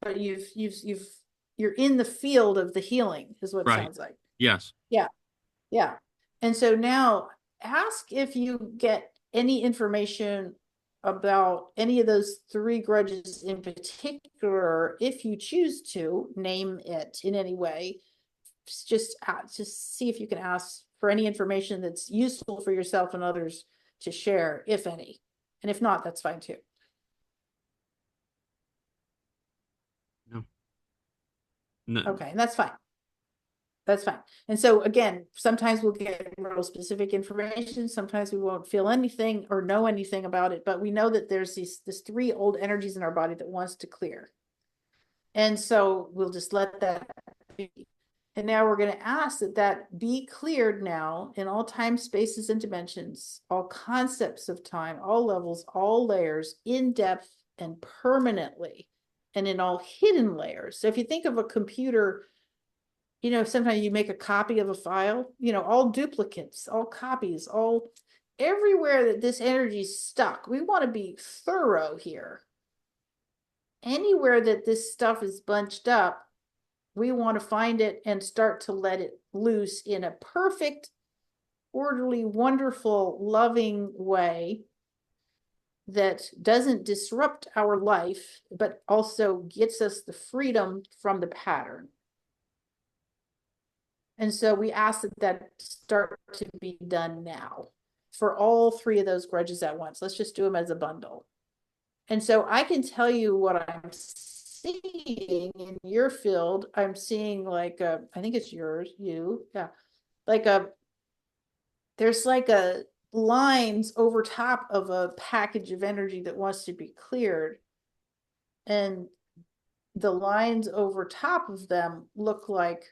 but you're in the field of the healing, is what it Right. sounds like. Yes. Yeah, yeah. And so now ask if you get any information about any of those 3 grudges in particular, if you choose to name it in any way. Just see if you can ask for any information that's useful for yourself and others to share, if any. And if not, that's fine too. No. No. Okay, and that's fine. That's fine. And so again, sometimes we'll get real specific information. Sometimes we won't feel anything or know anything about it, but we know that there's this 3 old energies in our body that wants to clear. And so we'll just let that be. And now we're going to ask that be cleared now in all time, spaces, and dimensions, all concepts of time, all levels, all layers, in depth and permanently, and in all hidden layers. So if you think of a computer, sometimes you make a copy of a file, all duplicates, all copies, all everywhere that this energy is stuck. We want to be thorough here. Anywhere that this stuff is bunched up, we want to find it and start to let it loose in a perfect, orderly, wonderful, loving way that doesn't disrupt our life, but also gets us the freedom from the pattern. And so we ask that start to be done now for all 3 of those grudges at once. Let's just do them as a bundle. And so I can tell you what I'm seeing in your field. I'm seeing I think it's yeah. There's lines over top of a package of energy that wants to be cleared. And the lines over top of them look like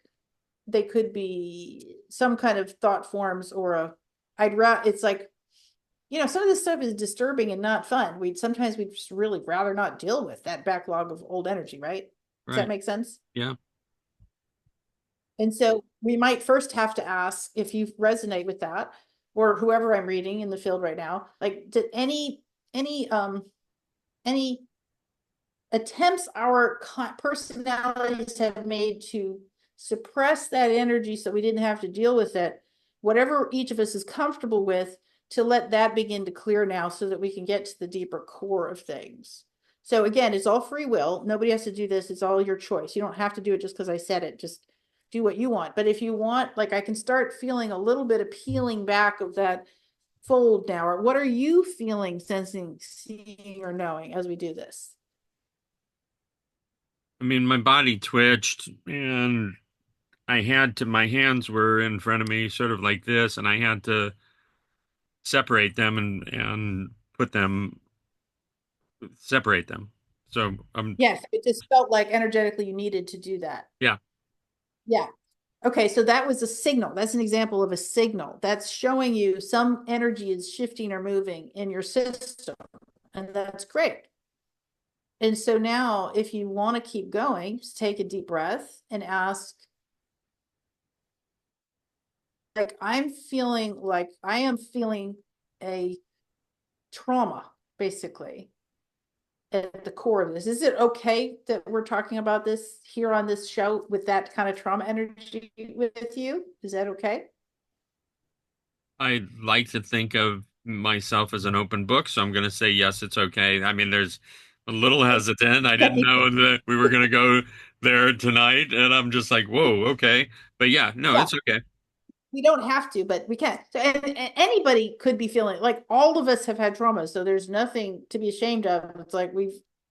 they could be some kind of thought forms or it's like, some of this stuff is disturbing and not fun. We'd just really rather not deal with that backlog of old energy, right? Does that Right. make sense? Yeah. And so we might first have to ask if you resonate with that, or whoever I'm reading in the field right now, like did any attempts our personalities have made to suppress that energy so we didn't have to deal with it, whatever each of us is comfortable with, to let that begin to clear now so that we can get to the deeper core of things. So again, it's all free will. Nobody has to do this. It's all your choice. You don't have to do it just because I said it. Just do what you want. But if you want, I can start feeling a little bit of peeling back of that fold now. Or what are you feeling, sensing, seeing, or knowing as we do this? I mean, my body twitched and my hands were in front of me, sort of like this, and I had to separate them and separate them. So, Yes, it just felt like energetically you needed to do that. yeah, Yeah. Okay, so that was a signal. That's an example of a signal. That's showing you some energy is shifting or moving in your system, and that's great. And so now, if you want to keep going, just take a deep breath and ask, like, I am feeling a trauma, basically, at the core of this. Is it okay that we're talking about this here on this show with that kind of trauma energy with you? Is that okay? I like to think of myself as an open book, so I'm going to say yes, it's okay. I mean, there's a little hesitant. I didn't know that we were going to go there tonight, and I'm just like, whoa, okay. But yeah, no, Yeah, it's okay. we don't have to, but we can. So, and anybody could be feeling like all of us have had trauma, so there's nothing to be ashamed of. It's like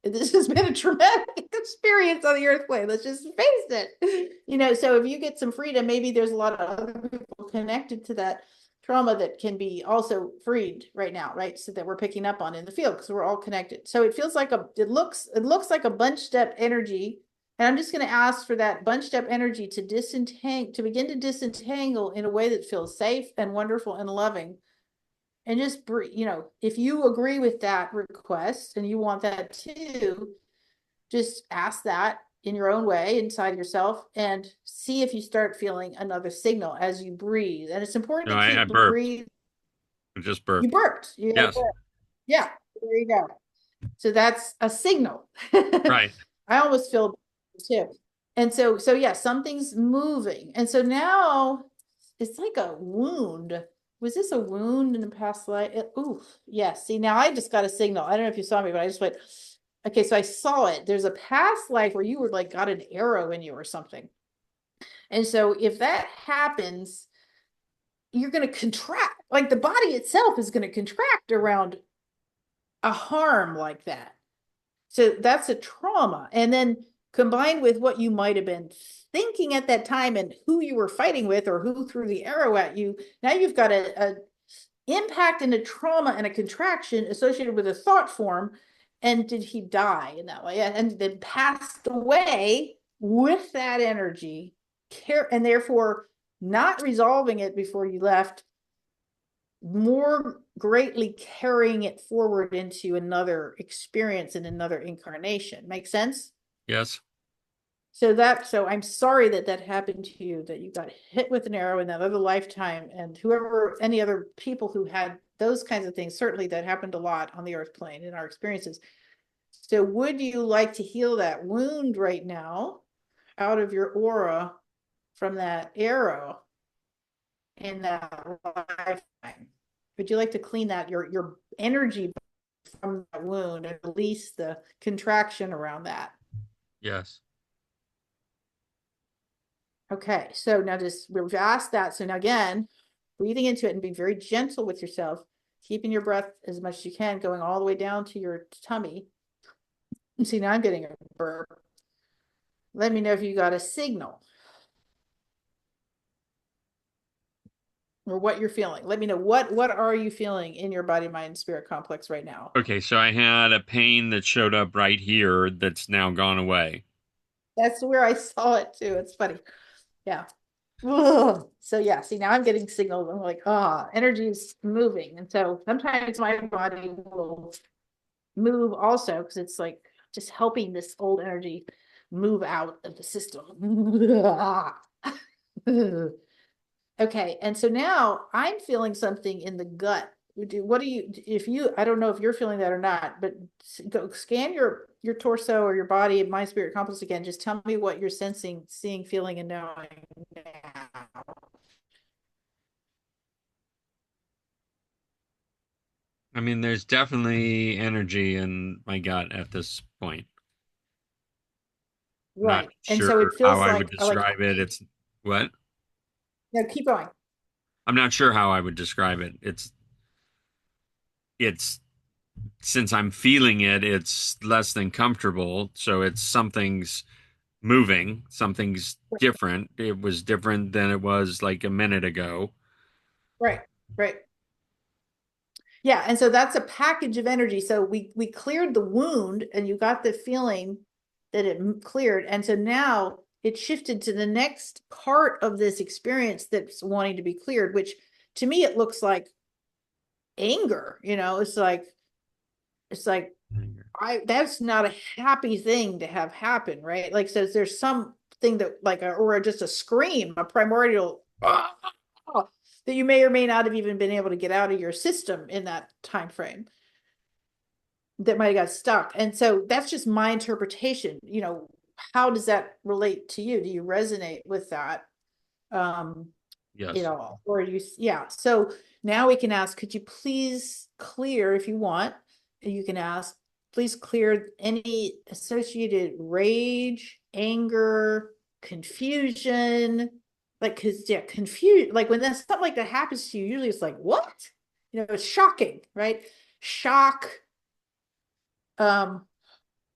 this has been a traumatic experience on the earth plane. Let's just face it. So if you get some freedom, maybe there's a lot of other people connected to that trauma that can be also freed right now, right? So that we're picking up on in the field because we're all connected. So it feels like it looks like a bunch step energy. And I'm just going to ask for that bunched up energy to begin to disentangle in a way that feels safe and wonderful and loving. And just, if you agree with that request and you want that too, just ask that in your own way inside yourself and see if you start feeling another signal as you breathe. And it's important No, to I keep burped. breathe. I just You burped. burped. Yes, Yeah, there you go. So that's a signal. right. I almost feel too. And so yeah, something's moving. And so now it's like a wound. Was this a wound in the past life? Oof. Yes. See, now I just got a signal. I don't know if you saw me, but I just went, okay, so I saw it. There's a past life where you were like got an arrow in you or something. And so if that happens, you're going to contract. Like the body itself is going to contract around a harm like that. So that's a trauma. And then combined with what you might have been thinking at that time and who you were fighting with or who threw the arrow at you, now you've got a impact and a trauma and a contraction associated with a thought form. And did he die in that way? And then passed away with that energy, and therefore not resolving it before you left, more greatly carrying it forward into another experience in another incarnation. Make sense? Yes. So I'm sorry that that happened to you, that you got hit with an arrow in that other lifetime, and whoever, any other people who had those kinds of things, certainly that happened a lot on the earth plane in our experiences. So would you like to heal that wound right now out of your aura from that arrow in that lifetime? Would you like to clean that, your energy from that wound and release the contraction around that? Yes. Okay, so now just we've asked that. So now again, breathing into it and being very gentle with yourself, keeping your breath as much as you can, going all the way down to your tummy. See, now I'm getting a burp. Let me know if you got a signal or what you're feeling. Let me know what are you feeling in your body, mind, spirit complex right now. Okay, so I had a pain that showed up right here that's now gone away. That's where I saw it too. It's funny. Yeah. Ugh. So yeah, see now I'm getting signals. I'm like, energy is moving. And so sometimes my body will move also because it's like just helping this old energy move out of the system. Okay, and so now I'm feeling something in the gut. What do you, if you, I don't know if you're feeling that or not, but go scan your torso or your body, mind, spirit, complex again. Just tell me what you're sensing, seeing, feeling, and knowing now. I mean, there's definitely energy in my gut at this point. I'm not Right, and sure so it how feels I would like describe it. It's what? no, keep going. I'm not sure how I would describe it. It's since I'm feeling it, it's less than comfortable. So it's something's moving, something's different. It was different than it was like a minute ago. Right, right. Yeah, and so that's a package of energy. So we cleared the wound, and you got the feeling that it cleared, and so now it shifted to the next part of this experience that's wanting to be cleared, which to me it looks like anger. It's like I that's not a happy thing to have happen, right? Like, so there's something that like or just a scream, a primordial that you may or may not have even been able to get out of your system in that time frame, that might have got stuck. And so that's just my interpretation. How does that relate to you? Do you resonate with that? Um, Yes. or yeah. So now we can ask, could you please clear, if you want, you can ask, please clear any associated rage, anger, confusion. Like, cause yeah, confused. Like when that stuff like that happens to you, usually it's like, what? It's shocking, right? Shock. Um,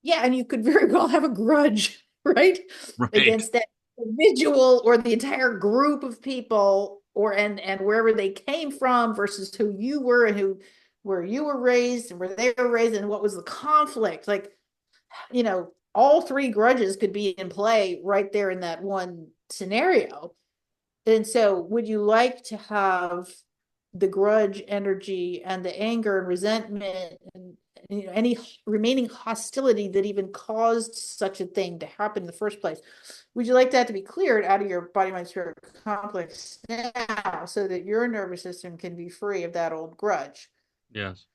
yeah, and you could very well have a grudge, right? Right. Against that individual or the entire group of people, or and wherever they came from versus who you were and where you were raised and where they were raised and what was the conflict. Like, all three grudges could be in play right there in that one scenario. And so, would you like to have the grudge energy and the anger and resentment and any remaining hostility that even caused such a thing to happen in the first place? Would you like that to be cleared out of your body, mind, spirit complex now, so that your nervous system can be free of that old grudge? Yes.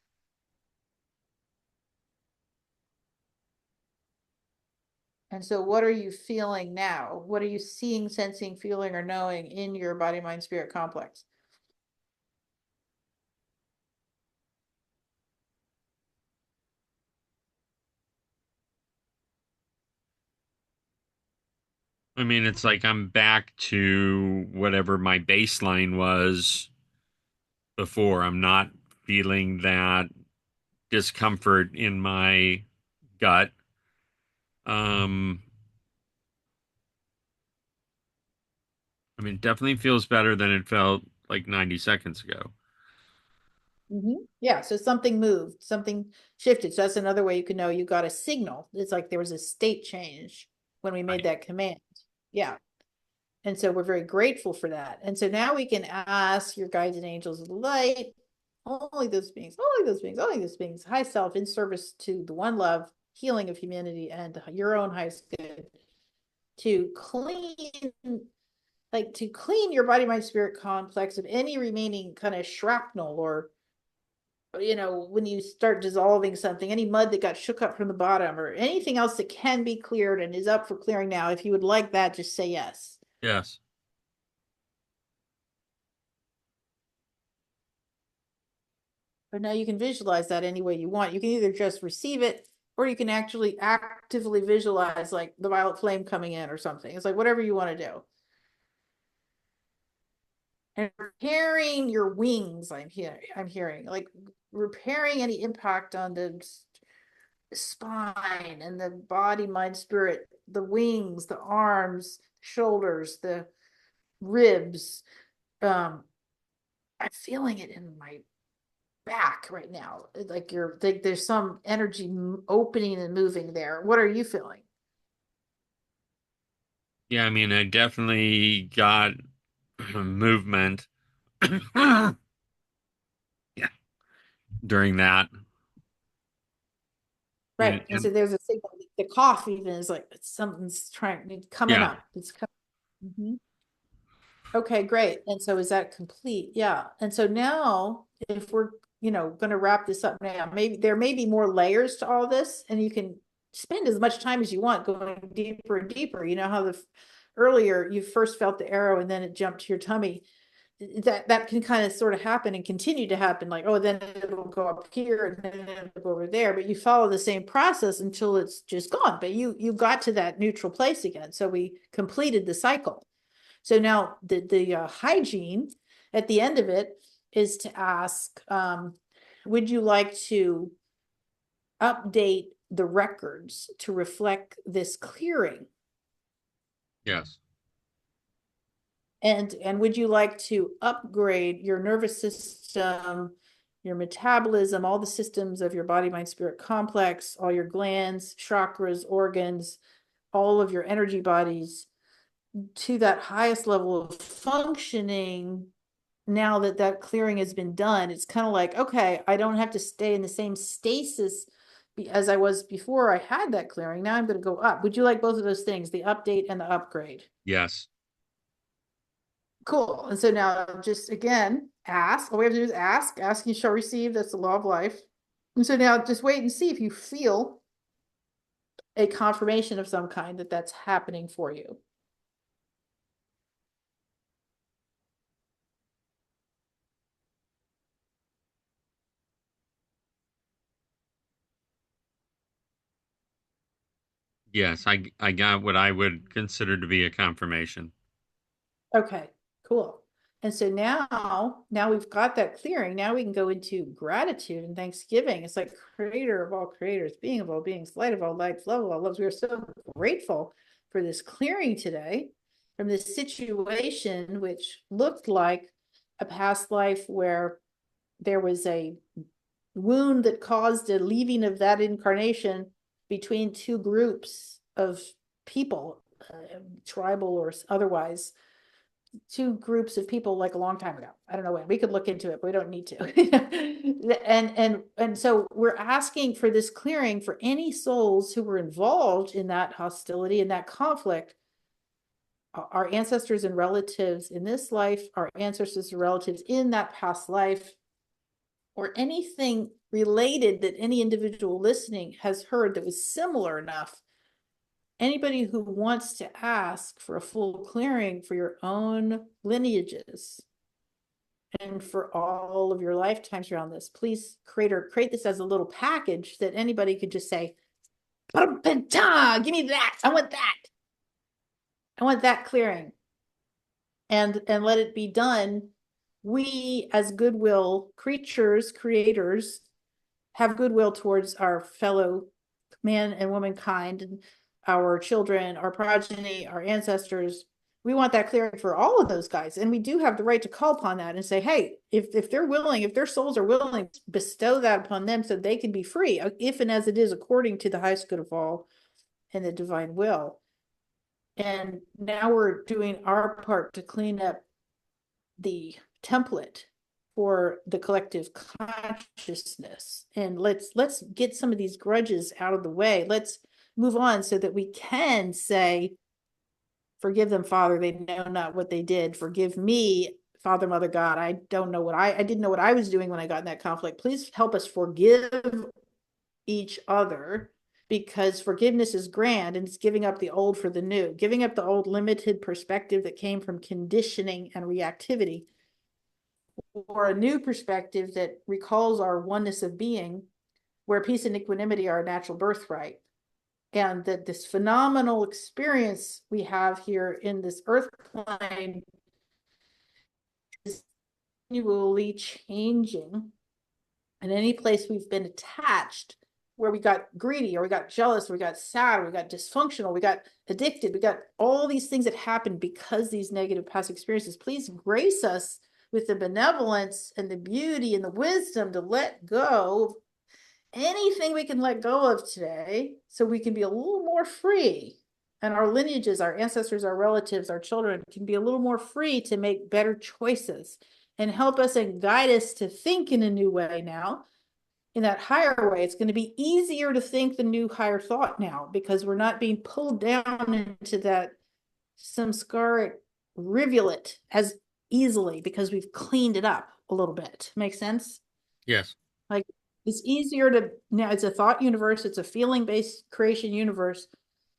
And so, what are you feeling now? What are you seeing, sensing, feeling, or knowing in your body, mind, spirit complex? I mean, it's like I'm back to whatever my baseline was before. I'm not feeling that discomfort in my gut. Um, I mean, it definitely feels better than it felt like 90 seconds ago. Yeah, so something moved, something shifted. So that's another way you can know you got a signal. It's like there was a state change when we made Right. that command. Yeah. And so we're very grateful for that. And so now we can ask your guides and angels of the light, only those beings, only those beings, only those beings, high self in service to the one love, healing of humanity and your own highest good, to clean your body, mind, spirit complex of any remaining kind of shrapnel, or when you start dissolving something, any mud that got shook up from the bottom, or anything else that can be cleared and is up for clearing now. If you would like that, just say yes. Yes. But now you can visualize that any way you want. You can either just receive it, or you can actually actively visualize like the violet flame coming in or something. It's like whatever you want to do. And repairing your wings, I'm hearing like repairing any impact on the spine and the body, mind, spirit, the wings, the arms, shoulders, the ribs. Um, I'm feeling it in my back right now. Like there's some energy opening and moving there. What are you feeling? Yeah, I mean, I definitely got movement. Yeah, during that. Right. And And so there's a signal. The cough even is like something's trying coming yeah, up. It's coming. Mhm. Okay, great. And so is that complete? Yeah. And so now, if we're, going to wrap this up now, maybe there may be more layers to all this, and you can spend as much time as you want going deeper and deeper. You know how earlier you first felt the arrow and then it jumped to your tummy. That can kind of sort of happen and continue to happen. Like, oh, then it'll go up here and then it'll go over there. But you follow the same process until it's just gone. But you got to that neutral place again. So we completed the cycle. So now the hygiene at the end of it is to ask, would you like to update the records to reflect this clearing? Yes. And would you like to upgrade your nervous system, your metabolism, all the systems of your body, mind, spirit complex, all your glands, chakras, organs, all of your energy bodies to that highest level of functioning now that that clearing has been done? It's kind of like, okay, I don't have to stay in the same stasis as I was before I had that clearing. Now I'm going to go up. Would you like both of those things, the update and the upgrade? Yes. Cool. And so now just again, ask. All we have to do is ask. Ask, you shall receive. That's the law of life. And so now just wait and see if you feel a confirmation of some kind that that's happening for you. Yes, I got what I would consider to be a confirmation. Okay, cool. And so now we've got that clearing. Now we can go into gratitude and thanksgiving. It's like creator of all creators, being of all beings, light of all lights, love of all loves. We are so grateful for this clearing today from this situation, which looked like a past life where there was a wound that caused a leaving of that incarnation between two groups of people, tribal or otherwise, two groups of people like a long time ago. I don't know when. We could look into it, but we don't need to. and so we're asking for this clearing for any souls who were involved in that hostility and that conflict, our ancestors and relatives in this life, our ancestors and relatives in that past life, or anything related that any individual listening has heard that was similar enough. Anybody who wants to ask for a full clearing for your own lineages and for all of your lifetimes around this, please create this as a little package that anybody could just say, give me that. I want that. I want that clearing. And let it be done. We, as goodwill creatures, creators, have goodwill towards our fellow man and womankind and our children, our progeny, our ancestors. We want that clearing for all of those guys. And we do have the right to call upon that and say, hey, if they're willing, if their souls are willing, bestow that upon them so they can be free, if and as it is according to the highest good of all and the divine will. And now we're doing our part to clean up the template for the collective consciousness. And let's get some of these grudges out of the way. Let's move on so that we can say, forgive them, Father, they know not what they did. Forgive me, Father, Mother, God. I don't know what I didn't know what I was doing when I got in that conflict. Please help us forgive each other, because forgiveness is grand and it's giving up the old for the new, giving up the old limited perspective that came from conditioning and reactivity, or a new perspective that recalls our oneness of being, where peace and equanimity are a natural birthright. And that this phenomenal experience we have here in this earth plane is continually changing. And any place we've been attached, where we got greedy or we got jealous, or we got sad, or we got dysfunctional, we got addicted, we got all these things that happened because these negative past experiences, please grace us with the benevolence and the beauty and the wisdom to let go of anything we can let go of today so we can be a little more free. And our lineages, our ancestors, our relatives, our children can be a little more free to make better choices and help us and guide us to think in a new way now, in that higher way. It's going to be easier to think the new higher thought now because we're not being pulled down into that samskaric rivulet as easily because we've cleaned it up a little bit. Make sense? Yes. Like, it's easier to, now it's a thought universe, it's a feeling-based creation universe.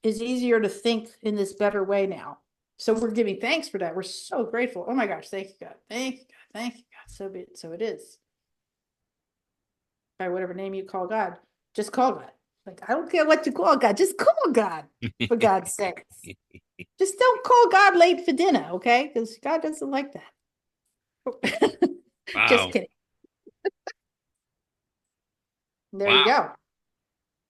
It's easier to think in this better way now. So we're giving thanks for that. We're so grateful. Oh my gosh, thank you, God. Thank you, God. Thank you, God. So be it. So it is. By whatever name you call God, just call God. Like, I don't care what you call God, just call God, for God's sake. Just don't call God late for dinner, okay? Because God doesn't like that. Just Wow. kidding. There you Wow. go.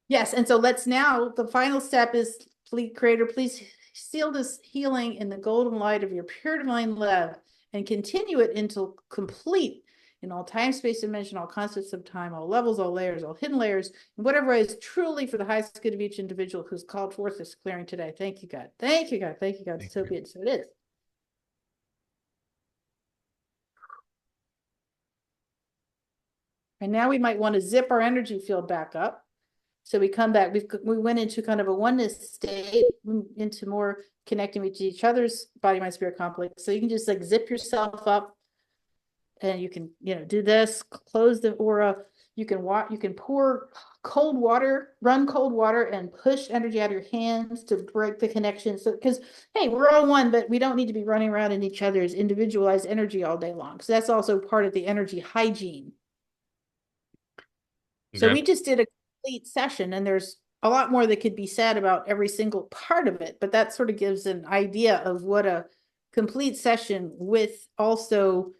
Yes, and so let's now, the final step is, please, Creator, please seal this healing in the golden light of your pure divine love and continue it until complete in all time, space, dimension, all concepts of time, all levels, all layers, all hidden layers, and whatever is truly for the highest good of each individual who's called forth this clearing today. Thank you, God. Thank you, God. Thank you, God. So be it. So it is. And now we might want to zip our energy field back up. So we come back, we went into kind of a oneness state, into more connecting with each other's body, mind, spirit complex. So you can just like zip yourself up and you can, do this, close the aura. You can pour cold water, run cold water and push energy out of your hands to break the connection. So, because, hey, we're all one, but we don't need to be running around in each other's individualized energy all day long. So that's also part of the energy hygiene. So Okay. we just did a complete session, and there's a lot more that could be said about every single part of it, but that sort of gives an idea of what a complete session with also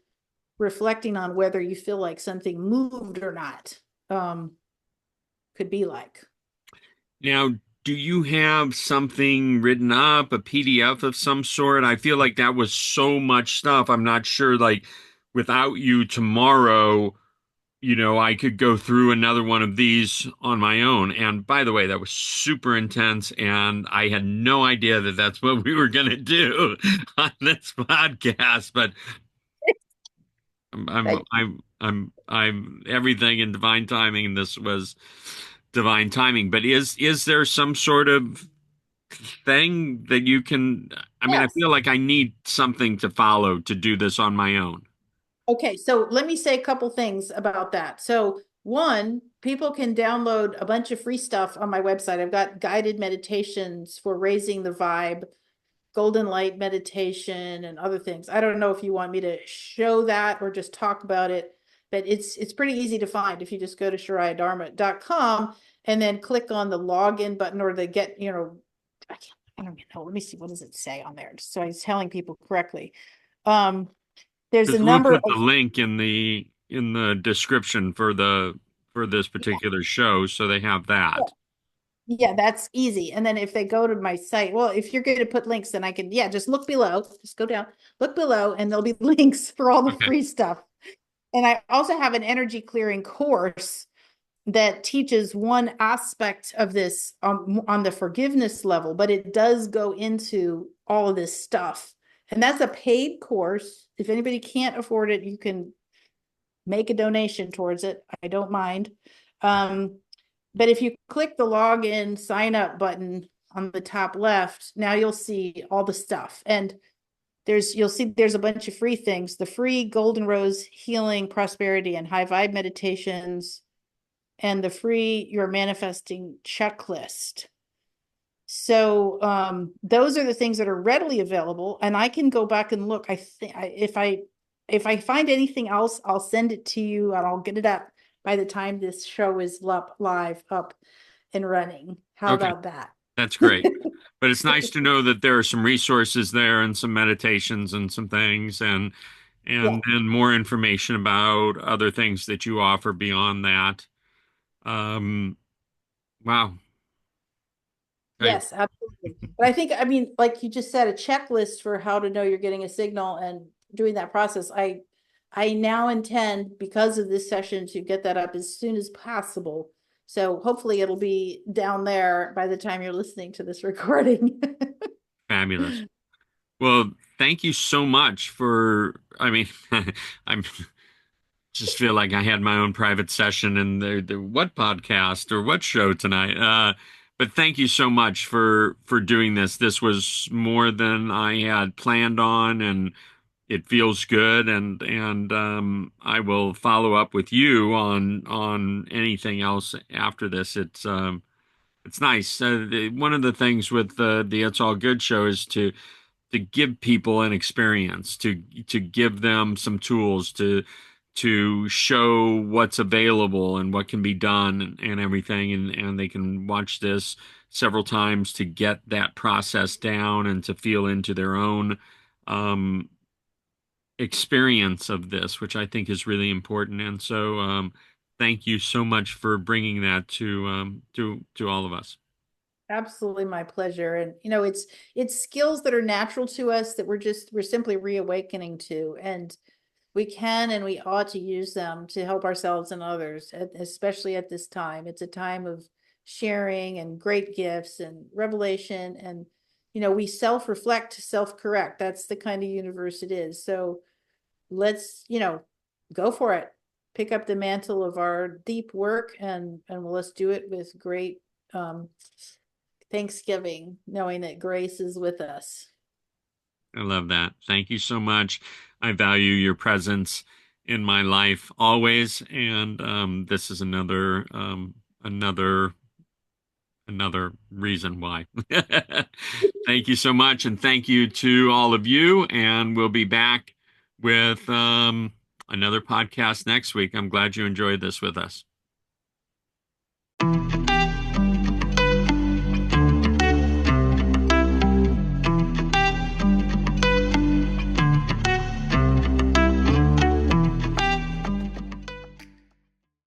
reflecting on whether you feel like something moved or not could be like. Now, do you have something written up, a PDF of some sort? I feel like that was so much stuff. I'm not sure, like, without you tomorrow, I could go through another one of these on my own. And by the way, that was super intense, and I had no idea that that's what we were going to do on this podcast. But Right. I'm everything in divine timing, and this was divine timing. But is there some sort of thing that you can? I mean, I Yes. feel like I need something to follow to do this on my own. Okay, so let me say a couple things about that. So, one, people can download a bunch of free stuff on my website. I've got guided meditations for raising the vibe, golden light meditation, and other things. I don't know if you want me to show that or just talk about it, but it's pretty easy to find if you just go to shirayadharma.com and then click on the login button or the get, I don't even know. Let me see, what does it say on there? So I was telling people correctly. Um, there's a Because we'll number put the of link in the description for this particular show, so they have that. Yeah, that's easy. And then if they go to my site, well, if you're going to put links, then I can, yeah, just look below, just go down, look below, and there'll be links for all the Okay. free stuff. And I also have an energy clearing course that teaches one aspect of this on the forgiveness level, but it does go into all of this stuff. And that's a paid course. If anybody can't afford it, you can make a donation towards it. I don't mind. Um, but if you click the login sign up button on the top left, now you'll see all the stuff. And you'll see there's a bunch of free things. The free Golden Rose healing, prosperity, and high vibe meditations, and the free Your Manifesting checklist. So those are the things that are readily available, and I can go back and look. I think if I find anything else, I'll send it to you, and I'll get it up by the time this show is live up and running. How Okay, about that? that's great. But it's nice to know that there are some resources there and some meditations and some things Yeah. and more information about other things that you offer beyond that. Um, wow. I, Yes, absolutely. But I think, I mean, like you just said, a checklist for how to know you're getting a signal and doing that process. I now intend, because of this session, to get that up as soon as possible. So hopefully it'll be down there by the time you're listening to this recording. Fabulous. Well, thank you so much I mean, I'm just feel like I had my own private session in the what podcast or what show tonight. But thank you so much for doing this. This was more than I had planned on, and it feels good. And I will follow up with you on anything else after this. It's nice. One of the things with the It's All Good show is to give people an experience, to give them some tools to show what's available and what can be done and everything, and they can watch this several times to get that process down and to feel into their own um, experience of this, which I think is really important. And so, Thank you so much for bringing that to all of us. Absolutely my pleasure. And it's skills that are natural to us that we're simply reawakening to. And we can and we ought to use them to help ourselves and others, especially at this time. It's a time of sharing and great gifts and revelation. And, we self reflect, self correct. That's the kind of universe it is. So let's, go for it. Pick up the mantle of our deep work and let's do it with great um, Thanksgiving, knowing that grace is with us. I love that. Thank you so much. I value your presence in my life always, and this is another reason why. Thank you so much, and thank you to all of you. And we'll be back with another podcast next week. I'm glad you enjoyed this with us.